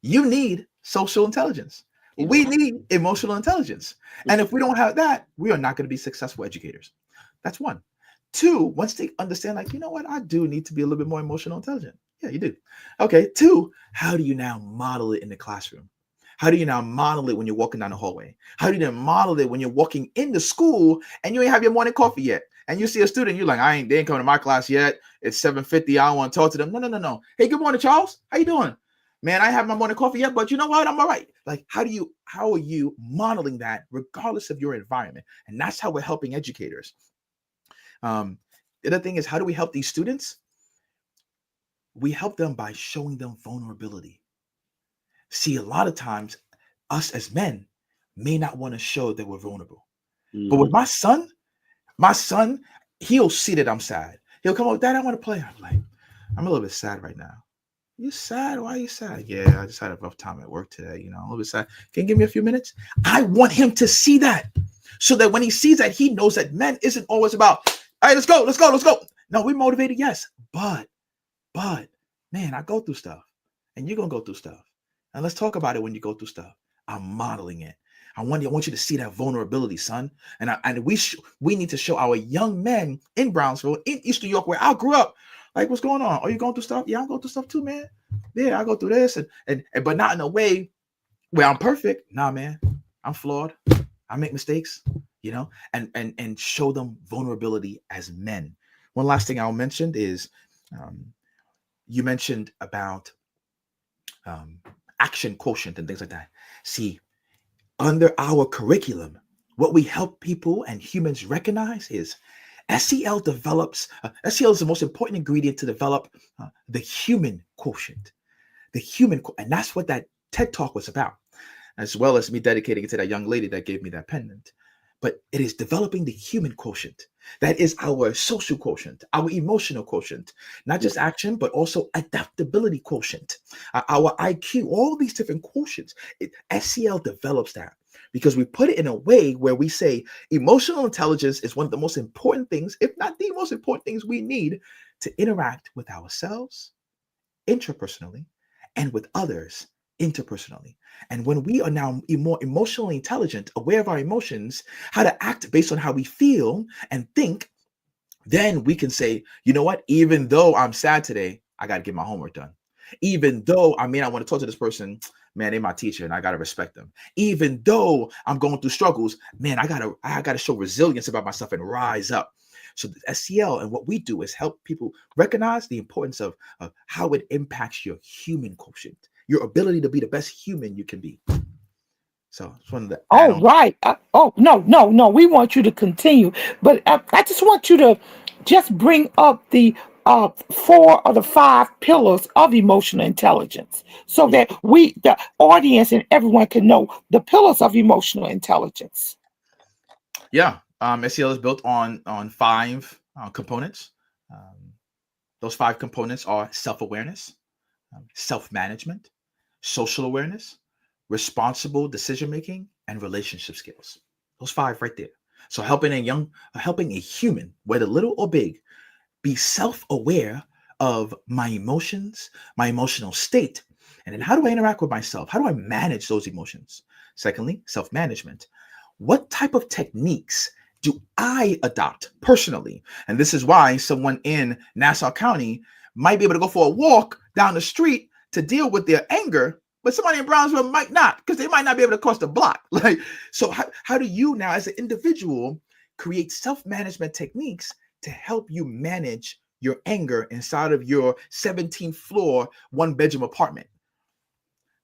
You need social intelligence. We need emotional intelligence. And if we don't have that, we are not going to be successful educators. That's one. Two, once they understand, like, you know what, I do need to be a little bit more emotional intelligent. Yeah, you do. Okay. Two, how do you now model it in the classroom? How do you now model it when you're walking down the hallway? How do you then model it when you're walking into school and you ain't have your morning coffee yet? and you see a student, you're like, they ain't coming to my class yet. It's 7:50. I don't want to talk to them. No. Hey, good morning, Charles. How you doing? Man, I haven't had my morning coffee yet, but you know what? I'm all right. Like, how are you modeling that regardless of your environment? And that's how we're helping educators. The other thing is, how do we help these students? We help them by showing them vulnerability. See, a lot of times, us as men may not want to show that we're vulnerable. But with my son, he'll see that I'm sad. He'll come up, Dad, I want to play. I'm like, I'm a little bit sad right now. You sad? Why are you sad? Yeah, I just had a rough time at work today. I'm a little bit sad. Can you give me a few minutes? I want him to see that, so that when he sees that, he knows that men isn't always about, all right, let's go. No, we're motivated, yes. But, man, I go through stuff. And you're going to go through stuff. And let's talk about it when you go through stuff. I'm modeling it. I want you to see that vulnerability, son. And we need to show our young men in Brownsville, in East New York, where I grew up, like, what's going on? Are you going through stuff? Yeah, I'm going through stuff too, man. Yeah, I go through this, and but not in a way where I'm perfect. Nah, man, I'm flawed. I make mistakes, and show them vulnerability as men. One last thing I'll mention is, you mentioned about action quotient and things like that. See, under our curriculum, what we help people and humans recognize is SEL develops, SEL is the most important ingredient to develop the human quotient, and that's what that TED Talk was about, as well as me dedicating it to that young lady that gave me that pendant. But it is developing the human quotient. That is our social quotient, our emotional quotient, not just action, but also adaptability quotient, our IQ, all these different quotients. SEL develops that because we put it in a way where we say emotional intelligence is one of the most important things, if not the most important things we need to interact with ourselves intrapersonally and with others interpersonally. And when we are now more emotionally intelligent, aware of our emotions, how to act based on how we feel and think, then we can say, you know what, even though I'm sad today, I got to get my homework done. Even though I may not want to talk to this person, man, they're my teacher and I got to respect them. Even though I'm going through struggles, man, I got to show resilience about myself and rise up. So the SEL and what we do is help people recognize the importance of how it impacts your human quotient, your ability to be the best human you can be. So it's one of the Oh, right. No. We want you to continue. But I just want you to just bring up the 4 or the 5 pillars of emotional intelligence so that the audience and everyone can know the pillars of emotional intelligence. Yeah. SEL is built on 5 components. Those 5 components are self-awareness, self-management, social awareness, responsible decision-making, and relationship skills. Those 5 right there. So helping a human, whether little or big, be self-aware of my emotions, my emotional state, and then how do I interact with myself? How do I manage those emotions? Secondly, self-management. What type of techniques do I adopt personally? And this is why someone in Nassau County might be able to go for a walk down the street to deal with their anger, but somebody in Brownsville might not, because they might not be able to cross the block. So how do you now as an individual create self-management techniques to help you manage your anger inside of your 17th floor, 1-bedroom apartment?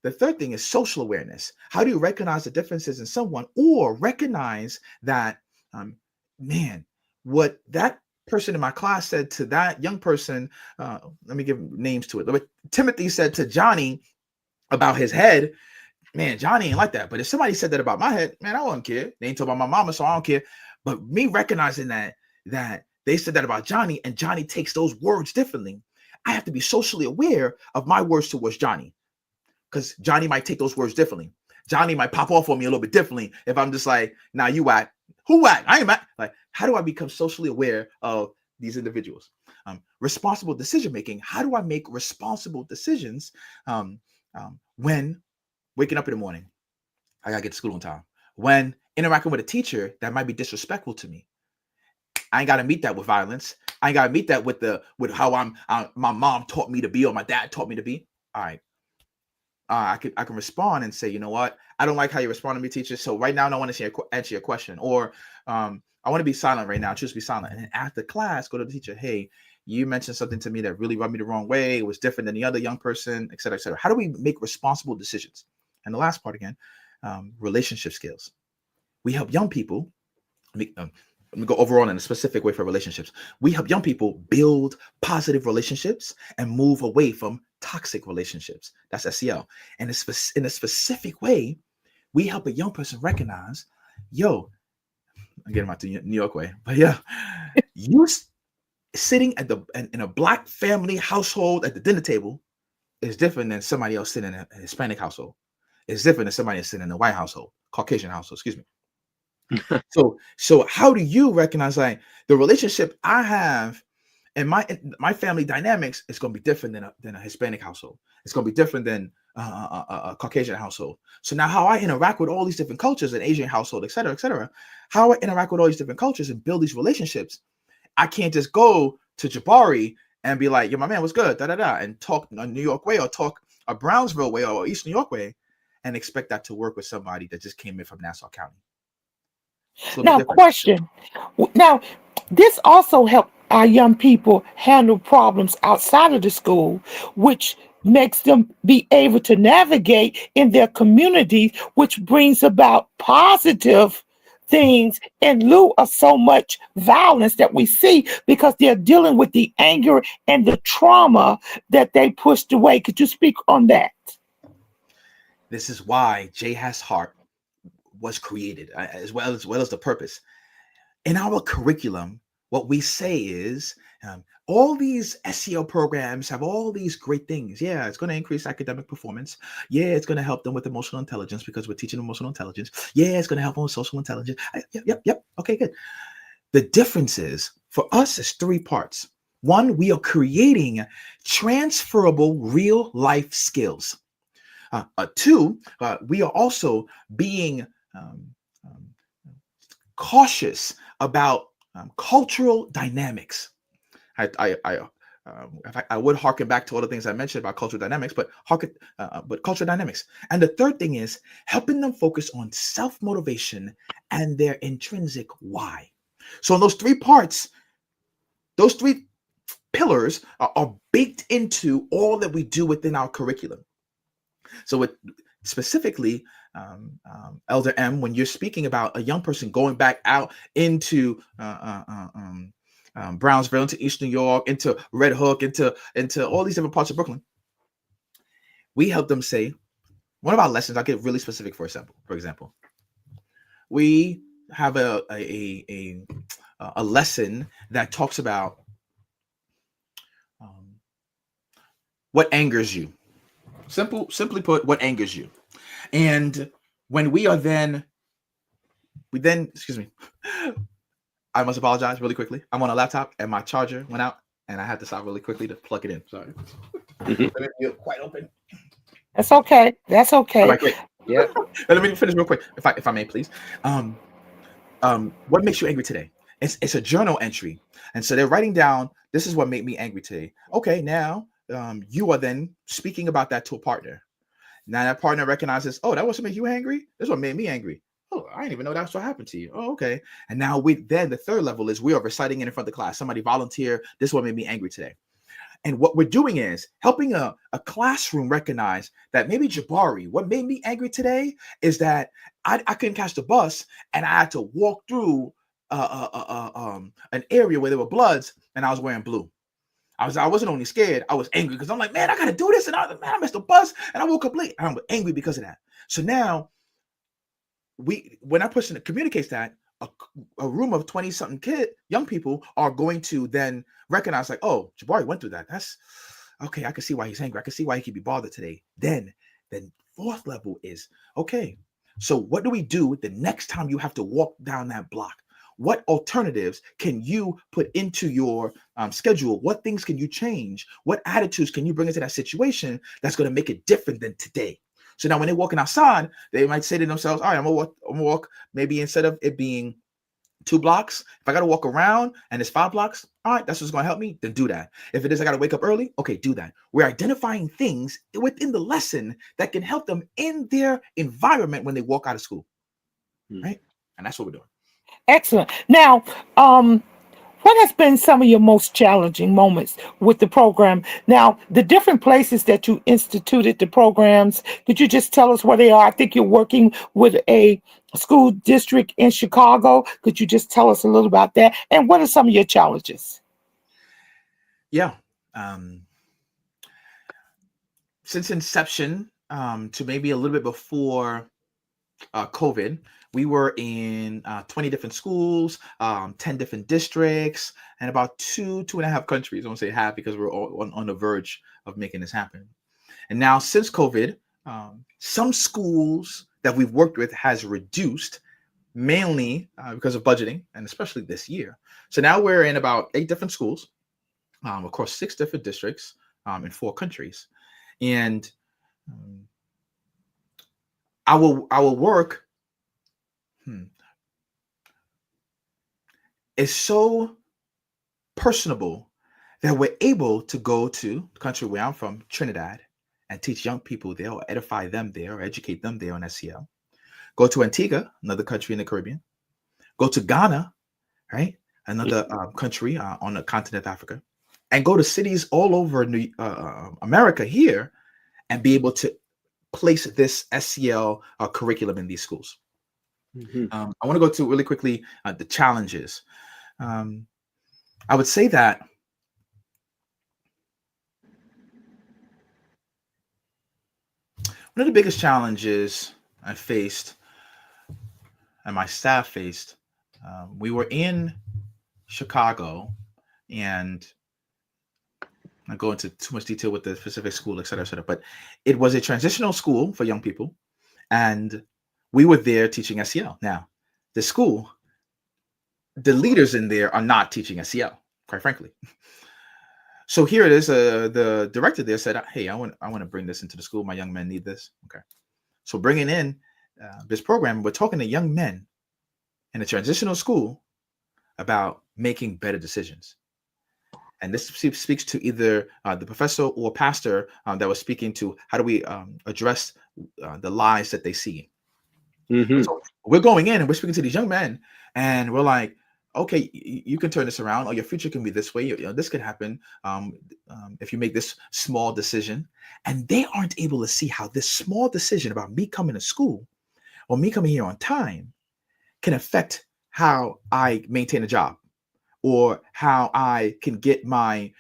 The third thing is social awareness. How do you recognize the differences in someone, or recognize that, man, what that person in my class said to that young person, let me give names to it. What Timothy said to Johnny about his head, man, Johnny ain't like that. But if somebody said that about my head, man, I wouldn't care. They ain't talking about my mama, so I don't care. But me recognizing that they said that about Johnny, and Johnny takes those words differently, I have to be socially aware of my words towards Johnny, because Johnny might take those words differently. Johnny might pop off on me a little bit differently if I'm just like, nah, you whack. Who whack? I ain't mad. Like, how do I become socially aware of these individuals? Responsible decision making. How do I make responsible decisions when waking up in the morning? I gotta get to school on time. When interacting with a teacher that might be disrespectful to me, I ain't gotta meet that with violence. I ain't gotta meet that with how my mom taught me to be or my dad taught me to be. All right. I can respond and say, you know what? I don't like how you respond to me, teacher. So right now, I want to answer your question. Or, all I want to be silent right now. Just be silent. And then after class, go to the teacher. Hey, you mentioned something to me that really rubbed me the wrong way. It was different than the other young person, et cetera, et cetera. How do we make responsible decisions? And the last part again, relationship skills. We help young people. Let me go overall in a specific way for relationships. We help young people build positive relationships and move away from toxic relationships. That's SEL. And in a specific way, we help a young person recognize, yo, I'm getting out the New York way, but yeah, you sitting in a Black family household at the dinner table is different than somebody else sitting in a Hispanic household. It's different than somebody else sitting in a white household, Caucasian household, excuse me. So how do you recognize like the relationship I have and my family dynamics is going to be different than a Hispanic household. It's going to be different than a Caucasian household. So now how I interact with all these different cultures, an Asian household, et cetera, how I interact with all these different cultures and build these relationships. I can't just go to Jabari and be like, yo, my man, what's good? And talk a New York way or talk a Brownsville way or East New York way and expect that to work with somebody that just came in from Nassau County. Now, question. Now, this also helps our young people handle problems outside of the school, which makes them be able to navigate in their communities, which brings about positive things in lieu of so much violence that we see because they're dealing with the anger and the trauma that they pushed away. Could you speak on that? This is why J.Has.Heart was created, as well as the purpose. In our curriculum, what we say is all these SEL programs have all these great things. Yeah, it's going to increase academic performance. Yeah, it's going to help them with emotional intelligence because we're teaching emotional intelligence. Yeah, it's going to help them with social intelligence. Yep. Okay, good. The difference is for us is 3 parts. 1, we are creating transferable real life skills. 2, we are also being cautious about cultural dynamics. I would harken back to all the things I mentioned about cultural dynamics, but cultural dynamics. And the third thing is helping them focus on self-motivation and their intrinsic why. So in those 3 parts, those 3 pillars are baked into all that we do within our curriculum. So specifically, Elder M, when you're speaking about a young person going back out into Brownsville, into East New York, into Red Hook, into all these different parts of Brooklyn, we help them say, one of our lessons, I'll get really specific for example, we have a lesson that talks about what angers you. Simply put, what angers you. And when we then, excuse me, I must apologize really quickly. I'm on a laptop and my charger went out and I had to stop really quickly to plug it in. Sorry. You're quite open. That's okay. That's okay. All right, great. Yeah. Let me finish real quick, if I may, please. What makes you angry today? It's a journal entry. And so they're writing down, this is what made me angry today. Okay, now you are then speaking about that to a partner. Now that partner recognizes, oh, that was what made you angry? This is what made me angry. Oh, I didn't even know that's what happened to you. Oh, okay. And now then the third level is we are reciting it in front of the class. Somebody volunteer. This is what made me angry today. And what we're doing is helping a classroom recognize that maybe Jabari, what made me angry today is that I couldn't catch the bus and I had to walk through an area where there were bloods and I was wearing blue. I wasn't only scared, I was angry because I'm like, man, I gotta do this, and I missed the bus and I woke up late. I'm angry because of that. So now when that person communicates that, a room of 20-something young people are going to then recognize like, oh, Jabari went through that. That's okay. I can see why he's angry. I can see why he could be bothered today. Then fourth level is, okay, so what do we do the next time you have to walk down that block? What alternatives can you put into your schedule? What things can you change? What attitudes can you bring into that situation that's going to make it different than today? So now when they're walking outside, they might say to themselves, all right, I'm gonna walk maybe instead of it being 2 blocks, if I got to walk around and it's 5 blocks, all right, that's what's going to help me, then do that. If it is I got to wake up early, okay, do that. We're identifying things within the lesson that can help them in their environment when they walk out of school, right? And that's what we're doing. Excellent. Now, what has been some of your most challenging moments with the program? Now, the different places that you instituted the programs, could you just tell us where they are? I think you're working with a school district in Chicago. Could you just tell us a little about that? And what are some of your challenges? Yeah. Since inception, to maybe a little bit before COVID, we were in 20 different schools, 10 different districts, and about two and a half countries. I won't say half because we're all on the verge of making this happen. And now since COVID, some schools that we've worked with has reduced, mainly because of budgeting, and especially this year. So now we're in about 8 different schools, across 6 different districts, in 4 countries. And our work is so personable that we're able to go to the country where I'm from, Trinidad, and teach young people there, or edify them there, or educate them there on SEL. Go to Antigua, another country in the Caribbean. Go to Ghana, right? Another country on the continent of Africa. And go to cities all over America here and be able to place this SEL curriculum in these schools. I want to go to really quickly the challenges. I would say that one of the biggest challenges I faced and my staff faced, we were in Chicago, and I go into too much detail with the specific school, et cetera, but it was a transitional school for young people, and we were there teaching SEL. Now, the school, the leaders in there are not teaching SEL, quite frankly. So here it is. The director there said, "Hey, I want to bring this into the school. My young men need this." Okay, so bringing in this program, we're talking to young men in a transitional school about making better decisions. And this speaks to either the professor or pastor that was speaking to how do we address the lies that they see. So we're going in and we're speaking to these young men, and we're like, okay, you can turn this around, or your future can be this way. This could happen if you make this small decision. And they aren't able to see how this small decision about me coming to school or me coming here on time can affect how I maintain a job, or how I can get my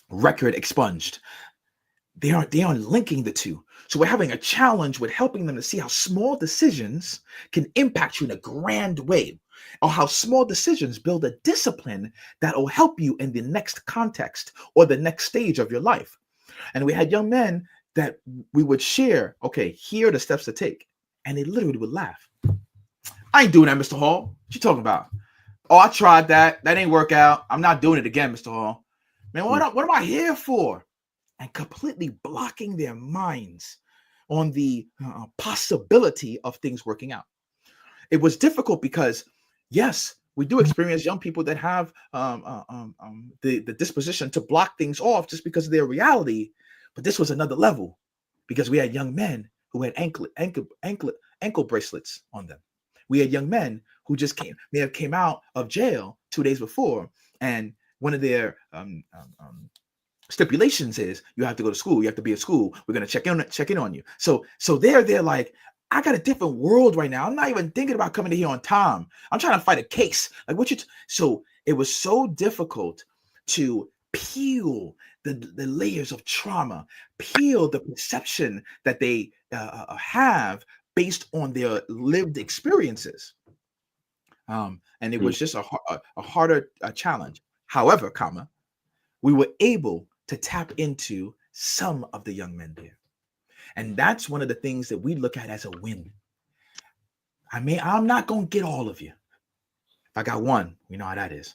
record expunged. They aren't linking the two. So we're having a challenge with helping them to see how small decisions can impact you in a grand way, or how small decisions build a discipline that will help you in the next context or the next stage of your life. And we had young men that we would share, okay, here are the steps to take. And they literally would laugh. I ain't doing that, Mr. Hall. What you talking about? Oh, I tried that. That ain't work out. I'm not doing it again, Mr. Hall. Man, what am I here for? And completely blocking their minds on the possibility of things working out. It was difficult because, yes, we do experience young people that have the disposition to block things off just because of their reality. But this was another level, because we had young men who had ankle bracelets on them. We had young men who just may have came out of jail 2 days before, and one of their stipulations is you have to go to school. You have to be at school. We're going to check in on you. So they're like, I got a different world right now. I'm not even thinking about coming to here on time. I'm trying to fight a case. Like so it was so difficult to peel the layers of trauma, peel the perception that they have based on their lived experiences. And it was just a harder challenge. However, we were able to tap into some of the young men there. And that's one of the things that we look at as a win. I mean, I'm not going to get all of you. If I got one, you know how that is.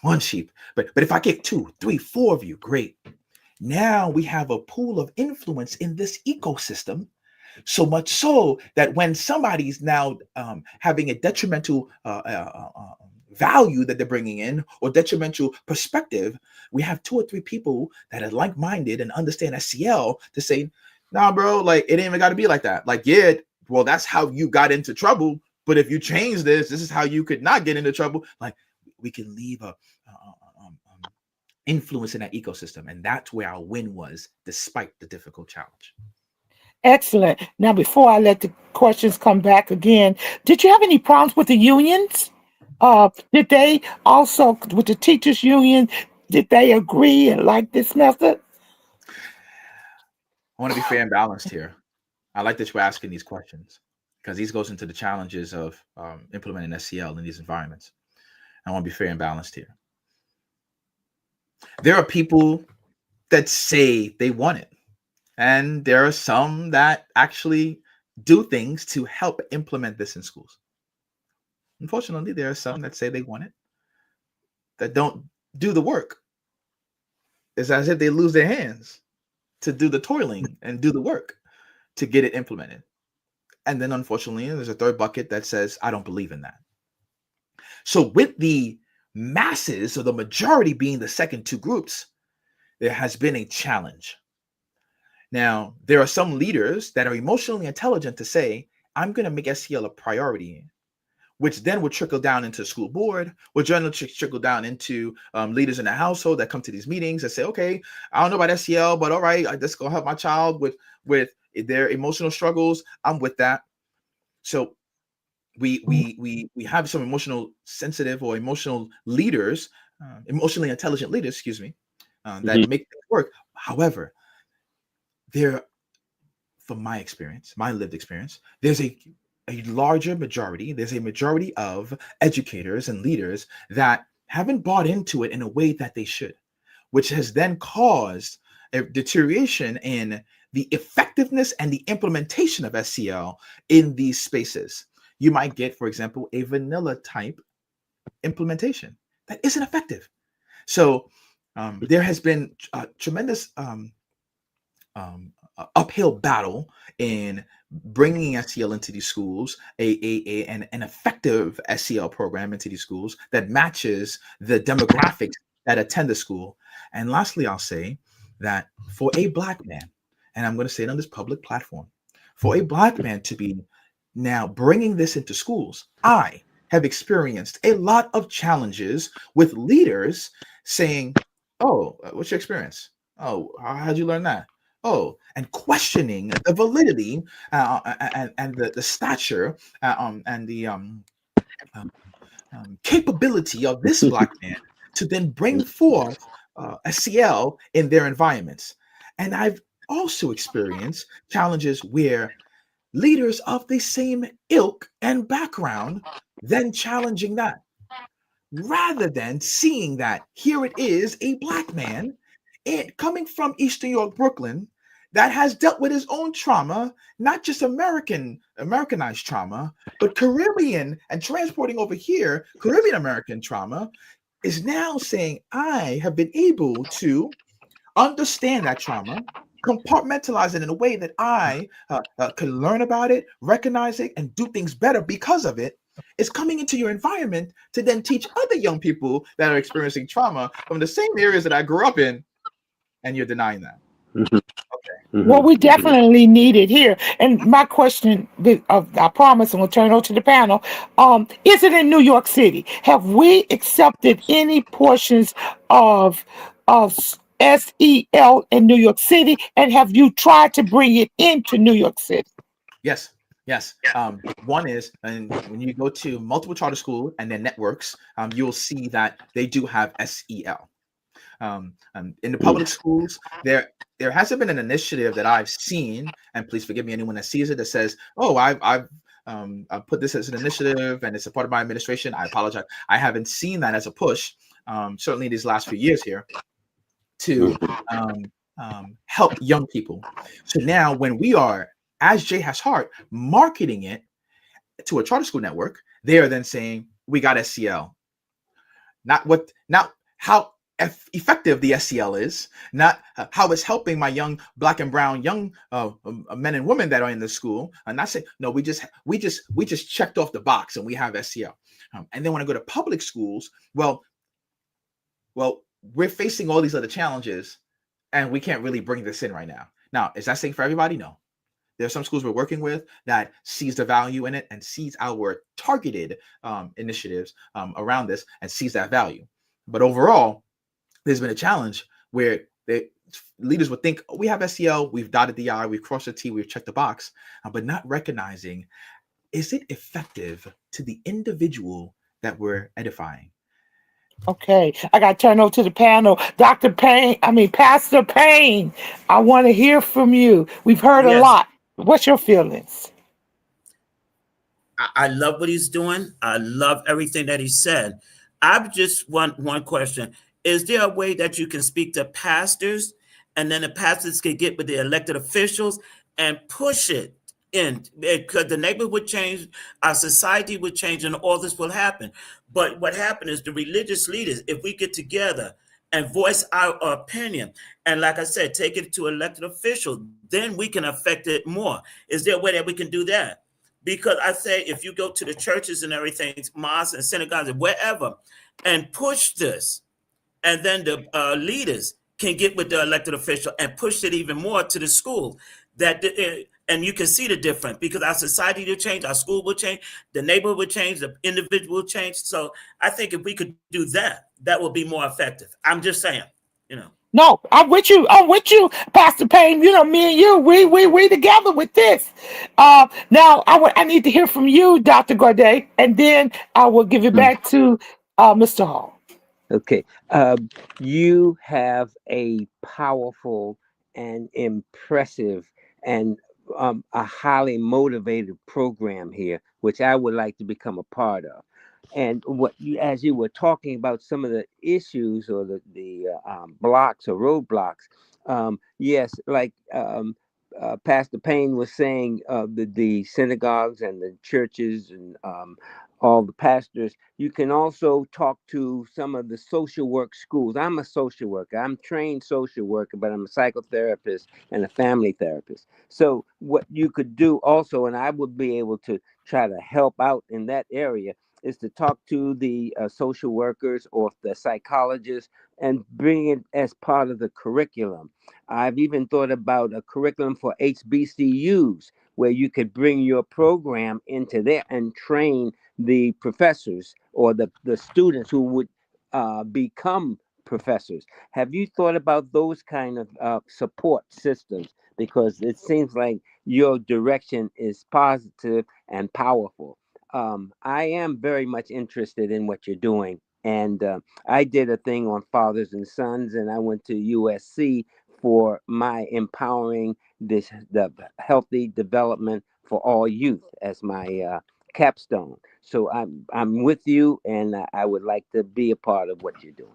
One sheep. But if I get 2, 3, 4 of you, great. Now we have a pool of influence in this ecosystem, so much so that when somebody's now having a detrimental value that they're bringing in, or detrimental perspective, we have 2 or 3 people that are like-minded and understand SEL to say, nah, bro, like, it ain't even got to be like that. Like, yeah, well, that's how you got into trouble. But if you change this, this is how you could not get into trouble. Like, we can leave a influence in that ecosystem. And that's where our win was, despite the difficult challenge. Excellent. Now, before I let the questions come back again, did you have any problems with the unions? Did they also, with the teachers union, did they agree and like this method? I want to be fair and balanced here. I like that you're asking these questions because these goes into the challenges of implementing SEL in these environments. I want to be fair and balanced here. There are people that say they want it, and there are some that actually do things to help implement this in schools. Unfortunately, there are some that say they want it, that don't do the work. It's as if they lose their hands to do the toiling and do the work to get it implemented. And then, unfortunately, there's a third bucket that says, I don't believe in that. So with the masses, or the majority being the second two groups, there has been a challenge. Now, there are some leaders that are emotionally intelligent to say, I'm going to make SEL a priority, which then would trickle down into school board, which then will trickle down into leaders in the household that come to these meetings and say, okay, I don't know about SEL, but all right, this is going to help my child with their emotional struggles. I'm with that. So we have some emotional sensitive or emotional leaders, emotionally intelligent leaders, excuse me, that make things work. However, there, from my experience, my lived experience, there's a larger majority, there's a majority of educators and leaders that haven't bought into it in a way that they should, which has then caused a deterioration in the effectiveness and the implementation of SEL in these spaces. You might get, for example, a vanilla type implementation that isn't effective. So there has been a tremendous uphill battle in bringing SEL into these schools, an effective SEL program into these schools that matches the demographics that attend the school. And lastly, I'll say that for a Black man, and I'm going to say it on this public platform, for a Black man to be now bringing this into schools, I have experienced a lot of challenges with leaders saying, oh, what's your experience? Oh, how'd you learn that? Oh, and questioning the validity and the stature and the capability of this Black man to then bring forth SEL in their environments. And I've also experienced challenges where leaders of the same ilk and background then challenging that, rather than seeing that here it is a Black man coming from East New York, Brooklyn, that has dealt with his own trauma, not just Americanized trauma, but Caribbean and transporting over here, Caribbean American trauma, is now saying, I have been able to understand that trauma, compartmentalize it in a way that I can learn about it, recognize it, and do things better because of it. It's coming into your environment to then teach other young people that are experiencing trauma from the same areas that I grew up in, and you're denying that. Well, we definitely need it here. And my question, I promise, and we'll turn it over to the panel. Is it in New York City? Have we accepted any portions of of SEL in New York City? And have you tried to bring it into New York City? Yes, yes. One is, and when you go to multiple charter schools and their networks, you'll see that they do have SEL. In the public schools, there hasn't been an initiative that I've seen, and please forgive me, anyone that sees it that says, "Oh, I've put this as an initiative and it's a part of my administration." I apologize. I haven't seen that as a push. Certainly these last few years here to help young people. So now, when we are, as J.Has.Heart, marketing it to a charter school network, they are then saying, "We got SEL." Not how effective the SEL is, not how it's helping my young Black and brown young men and women that are in the school, and not say, no, we just checked off the box and we have SEL. And then when I go to public schools, well, we're facing all these other challenges, and we can't really bring this in right now. Now, is that saying for everybody? No. There are some schools we're working with that sees the value in it and sees our targeted initiatives around this and sees that value. But overall, there's been a challenge where leaders would think, oh, we have SEL, we've dotted the I, we've crossed the T, we've checked the box, but not recognizing, is it effective to the individual that we're edifying? Okay, I got to turn over to the panel. Pastor Payne, I want to hear from you. We've heard a Yes, lot. What's your feelings? I love what he's doing. I love everything that he said. I just want one question. Is there a way that you can speak to pastors and then the pastors can get with the elected officials and push it in? Because the neighborhood would change, our society would change, and all this will happen. But what happened is the religious leaders, if we get together and voice our opinion, and like I said, take it to elected officials, then we can affect it more. Is there a way that we can do that? Because I say, if you go to the churches and everything, mosques and synagogues and wherever, and push this, and then the leaders can get with the elected official and push it even more to the school, and you can see the difference, because our society will change, our school will change, the neighborhood will change, the individual will change. So I think if we could do that, that will be more effective. I'm just saying, you know. No, I'm with you. I'm with you, Pastor Payne. You know, me and you, we together with this. Now I need to hear from you, Dr. Gorday, and then I will give it back to Mr. Hall. Okay. You have a powerful and impressive and a highly motivated program here, which I would like to become a part of. And as you were talking about some of the issues or the blocks or roadblocks, yes, like Pastor Payne was saying, the synagogues and the churches and all the pastors. You can also talk to some of the social work schools. I'm a social worker. I'm trained social worker, but I'm a psychotherapist and a family therapist. So what you could do also, and I would be able to try to help out in that area, is to talk to the social workers or the psychologists and bring it as part of the curriculum. I've even thought about a curriculum for HBCUs where you could bring your program into there and train the professors or the students who would become professors. Have you thought about those kind of support systems? Because it seems like your direction is positive and powerful. I am very much interested in what you're doing. And I did a thing on fathers and sons, and I went to USC for my empowering the healthy development for all youth as my capstone. So I'm with you, and I would like to be a part of what you're doing.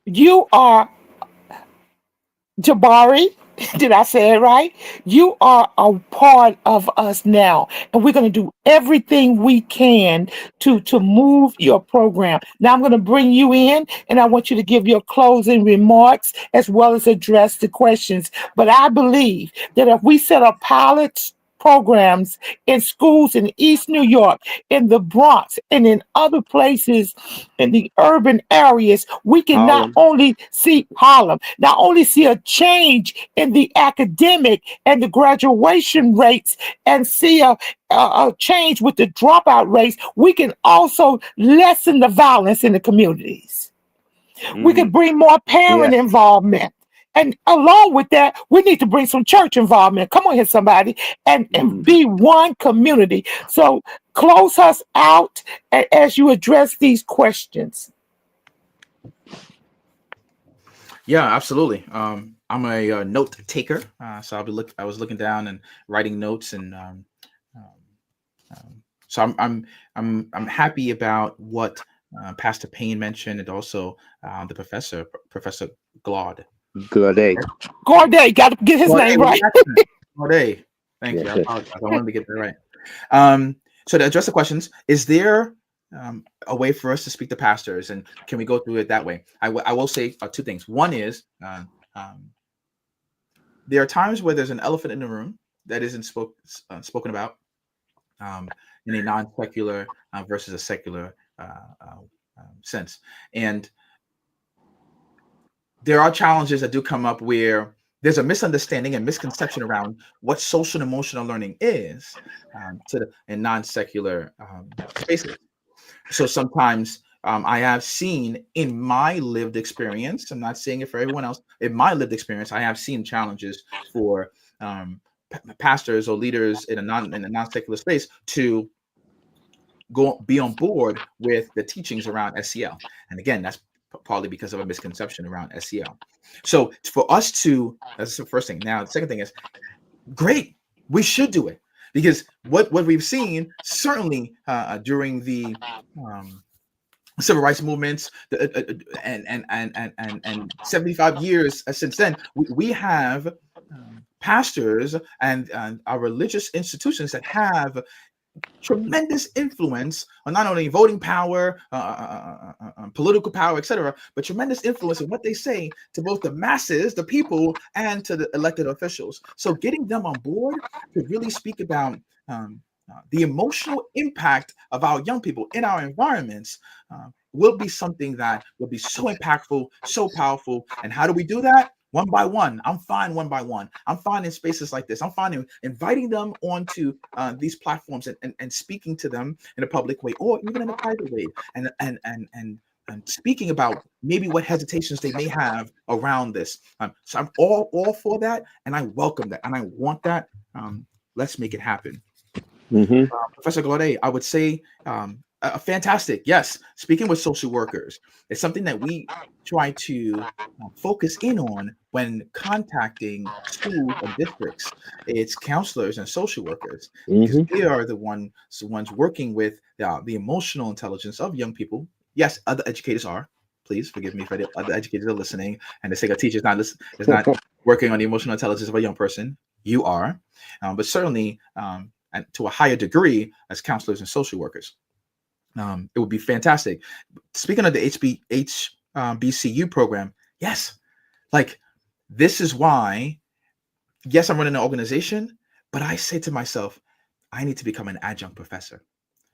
You are Jabari, did I say it right? You are a part of us now, and we're going to do everything we can to move your program. Now I'm going to bring you in, and I want you to give your closing remarks as well as address the questions. But I believe that if we set up pilots programs in schools in East New York, in the Bronx, and in other places in the urban areas, we can not Harlem. only see Harlem, not only see a change in the academic and the graduation rates, and see a change with the dropout rates, we can also lessen the violence in the communities. We Hmm. could bring more parent Yes. involvement. And along with that, we need to bring some church involvement. Come on here, somebody, and Hmm. be one community. So close us out as you address these questions. Yeah, absolutely. I'm a note taker, so I was looking down and writing notes, and um, so I'm happy about what Pastor Payne mentioned, and also the Professor Glaude. Good. Gorday, got to get his Glaude, name with the right. accent. Glaude. Thank you. Yes, I sir. apologize. I wanted to get that right. So to address the questions, is there a way for us to speak to pastors, and can we go through it that way? I will say two things. One is there are times where there's an elephant in the room that isn't spoken about um, in a non-secular versus a secular sense, and there are challenges that do come up where there's a misunderstanding and misconception around what social and emotional learning is in non-secular spaces. So sometimes I have seen in my lived experience, I'm not saying it for everyone else, in my lived experience, I have seen challenges for pastors or leaders in a non-secular space to be on board with the teachings around SEL. And again, that's partly because of a misconception around SEL. So for us to, that's the first thing. Now, the second thing is, great, we should do it, because what we've seen certainly during the civil rights movements and 75 years since then, we have pastors and our religious institutions that have tremendous influence on not only voting power, political power, etc., but tremendous influence in what they say to both the masses, the people, and to the elected officials. So getting them on board to really speak about the emotional impact of our young people in our environments will be something that will be so impactful, so powerful. And how do we do that? One by one. I'm fine one by one. I'm fine in spaces like this. I'm fine in inviting them onto these platforms and speaking to them in a public way, or even in a private way, and speaking about maybe what hesitations they may have around this. So I'm all for that, and I welcome that, and I want that. Let's make it happen. Professor Gaudet, I would say fantastic. Yes, speaking with social workers is something that we try to focus in on when contacting schools and districts. It's counselors and social workers, because they are the ones working with the emotional intelligence of young people. Yes, other educators are. Please forgive me if other educators are listening and they say a teacher is not working on the emotional intelligence of a young person. You are, but certainly and to a higher degree as counselors and social workers. It would be fantastic. Speaking of the HBCU program, yes, like this is why, yes, I'm running an organization, but I say to myself, I need to become an adjunct professor.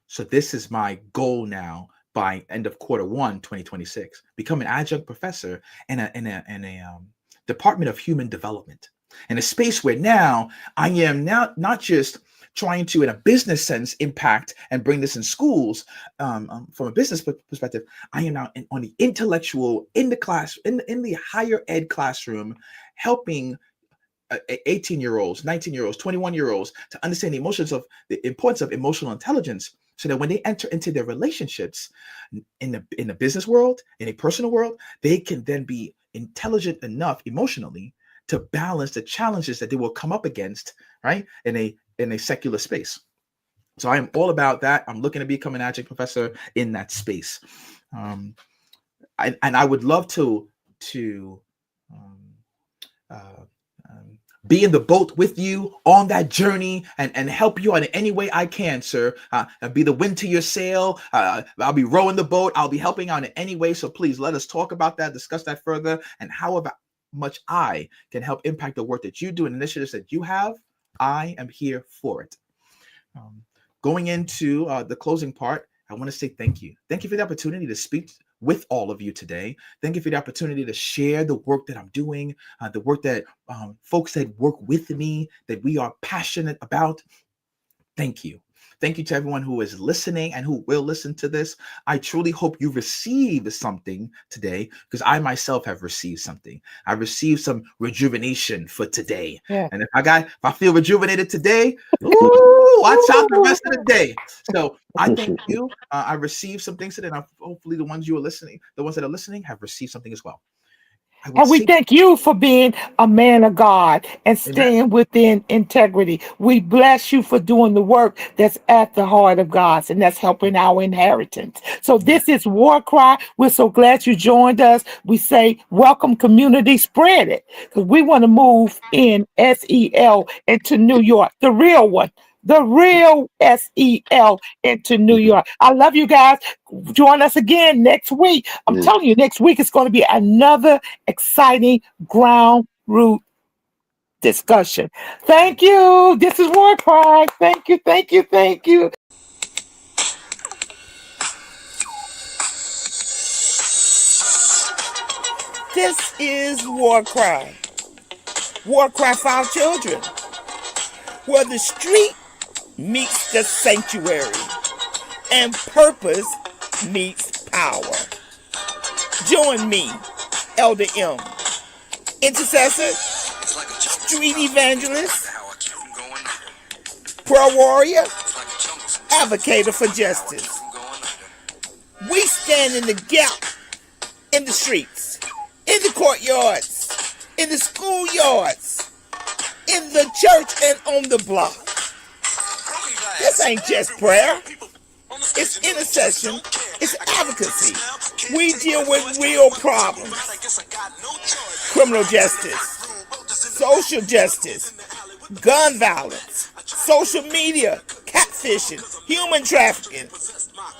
So this is my goal now by end of Q1, 2026, become an adjunct professor in a Department of Human Development, in a space where now I am now not just trying to, in a business sense, impact and bring this in schools from a business perspective. I am now on the intellectual, in the class, in the higher ed classroom, helping 18-year-olds, 19-year-olds, 21-year-olds to understand the importance of emotional intelligence, so that when they enter into their relationships in the business world, in a personal world, they can then be intelligent enough emotionally to balance the challenges that they will come up against, right, in a secular space. So I am all about that. I'm looking to become an adjunct professor in that space. I would love to be in the boat with you on that journey and help you in any way I can, sir. I'll be the wind to your sail. I'll be rowing the boat. I'll be helping out in any way. So please let us talk about that, discuss that further, and however much I can help impact the work that you do and initiatives that you have, I am here for it. Going into the closing part, I want to say thank you. Thank you for the opportunity to speak with all of you today. Thank you for the opportunity to share the work that I'm doing, the work that folks that work with me, that we are passionate about. Thank you. Thank you to everyone who is listening and who will listen to this. I truly hope you receive something today, because I myself have received something. I received some rejuvenation for today. Yeah. And if I feel rejuvenated today, ooh, watch out the rest of the day. So I thank you. I received some things today, and hopefully the ones that are listening have received something as well. And we thank you for being a man of God and staying within integrity. We bless you for doing the work that's at the heart of God's, and that's helping our inheritance. So this is WarCry. We're so glad you joined us. We say, welcome, community, spread it, because we want to move in SEL into New York, the real one. The real SEL into New York. I love you guys. Join us again next week. I'm telling you, next week is going to be another exciting ground root discussion. Thank you. This is WarCry. Thank you. Thank you. Thank you. This is WarCry. WarCry For Our Children, where the street meets the sanctuary and purpose meets power. Join me, Elder M, intercessor, street evangelist, prayer warrior, advocator for justice. We stand in the gap in the streets, in the courtyards, in the schoolyards, in the church and on the block. This ain't just prayer. It's intercession. It's advocacy. We deal with real problems. Criminal justice, social justice, gun violence, social media, catfishing, human trafficking,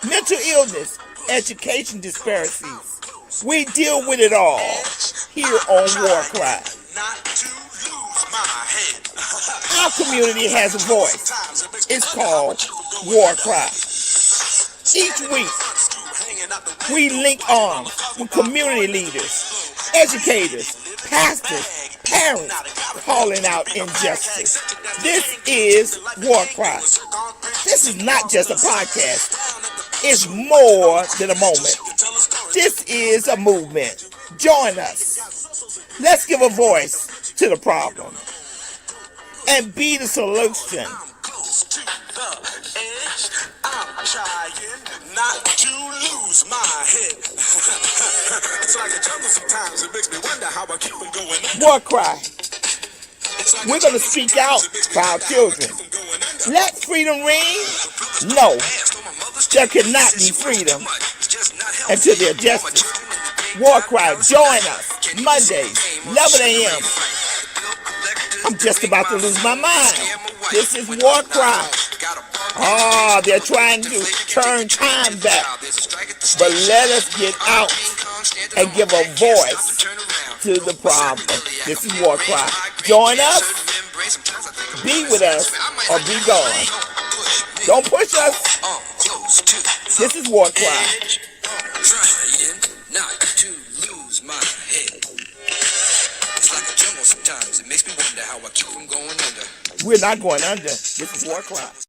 mental illness, education disparities. We deal with it all here on WarCry. Our community has a voice. It's called WarCry. Each week, we link arms with community leaders, educators, pastors, parents calling out injustice. This is WarCry. This is not just a podcast. It's more than a moment. This is a movement. Join us. Let's give a voice to the problem and be the solution. I'm trying not to lose my head. It's like a jungle sometimes. It makes me wonder how I keep on going. WarCry. We're going to speak out for our children. Let freedom ring? No. There cannot be freedom until there's justice. WarCry, join us Mondays, 11 a.m. I'm just about to lose my mind. This is WarCry. They're trying to turn time back. But let us get out and give a voice to the problem. This is WarCry. Join us, be with us, or be gone. Don't push us. This is WarCry. Trying not to lose my head. It's like a jungle sometimes. It makes me wonder how I keep from going under. We're not going under. This is WarCry.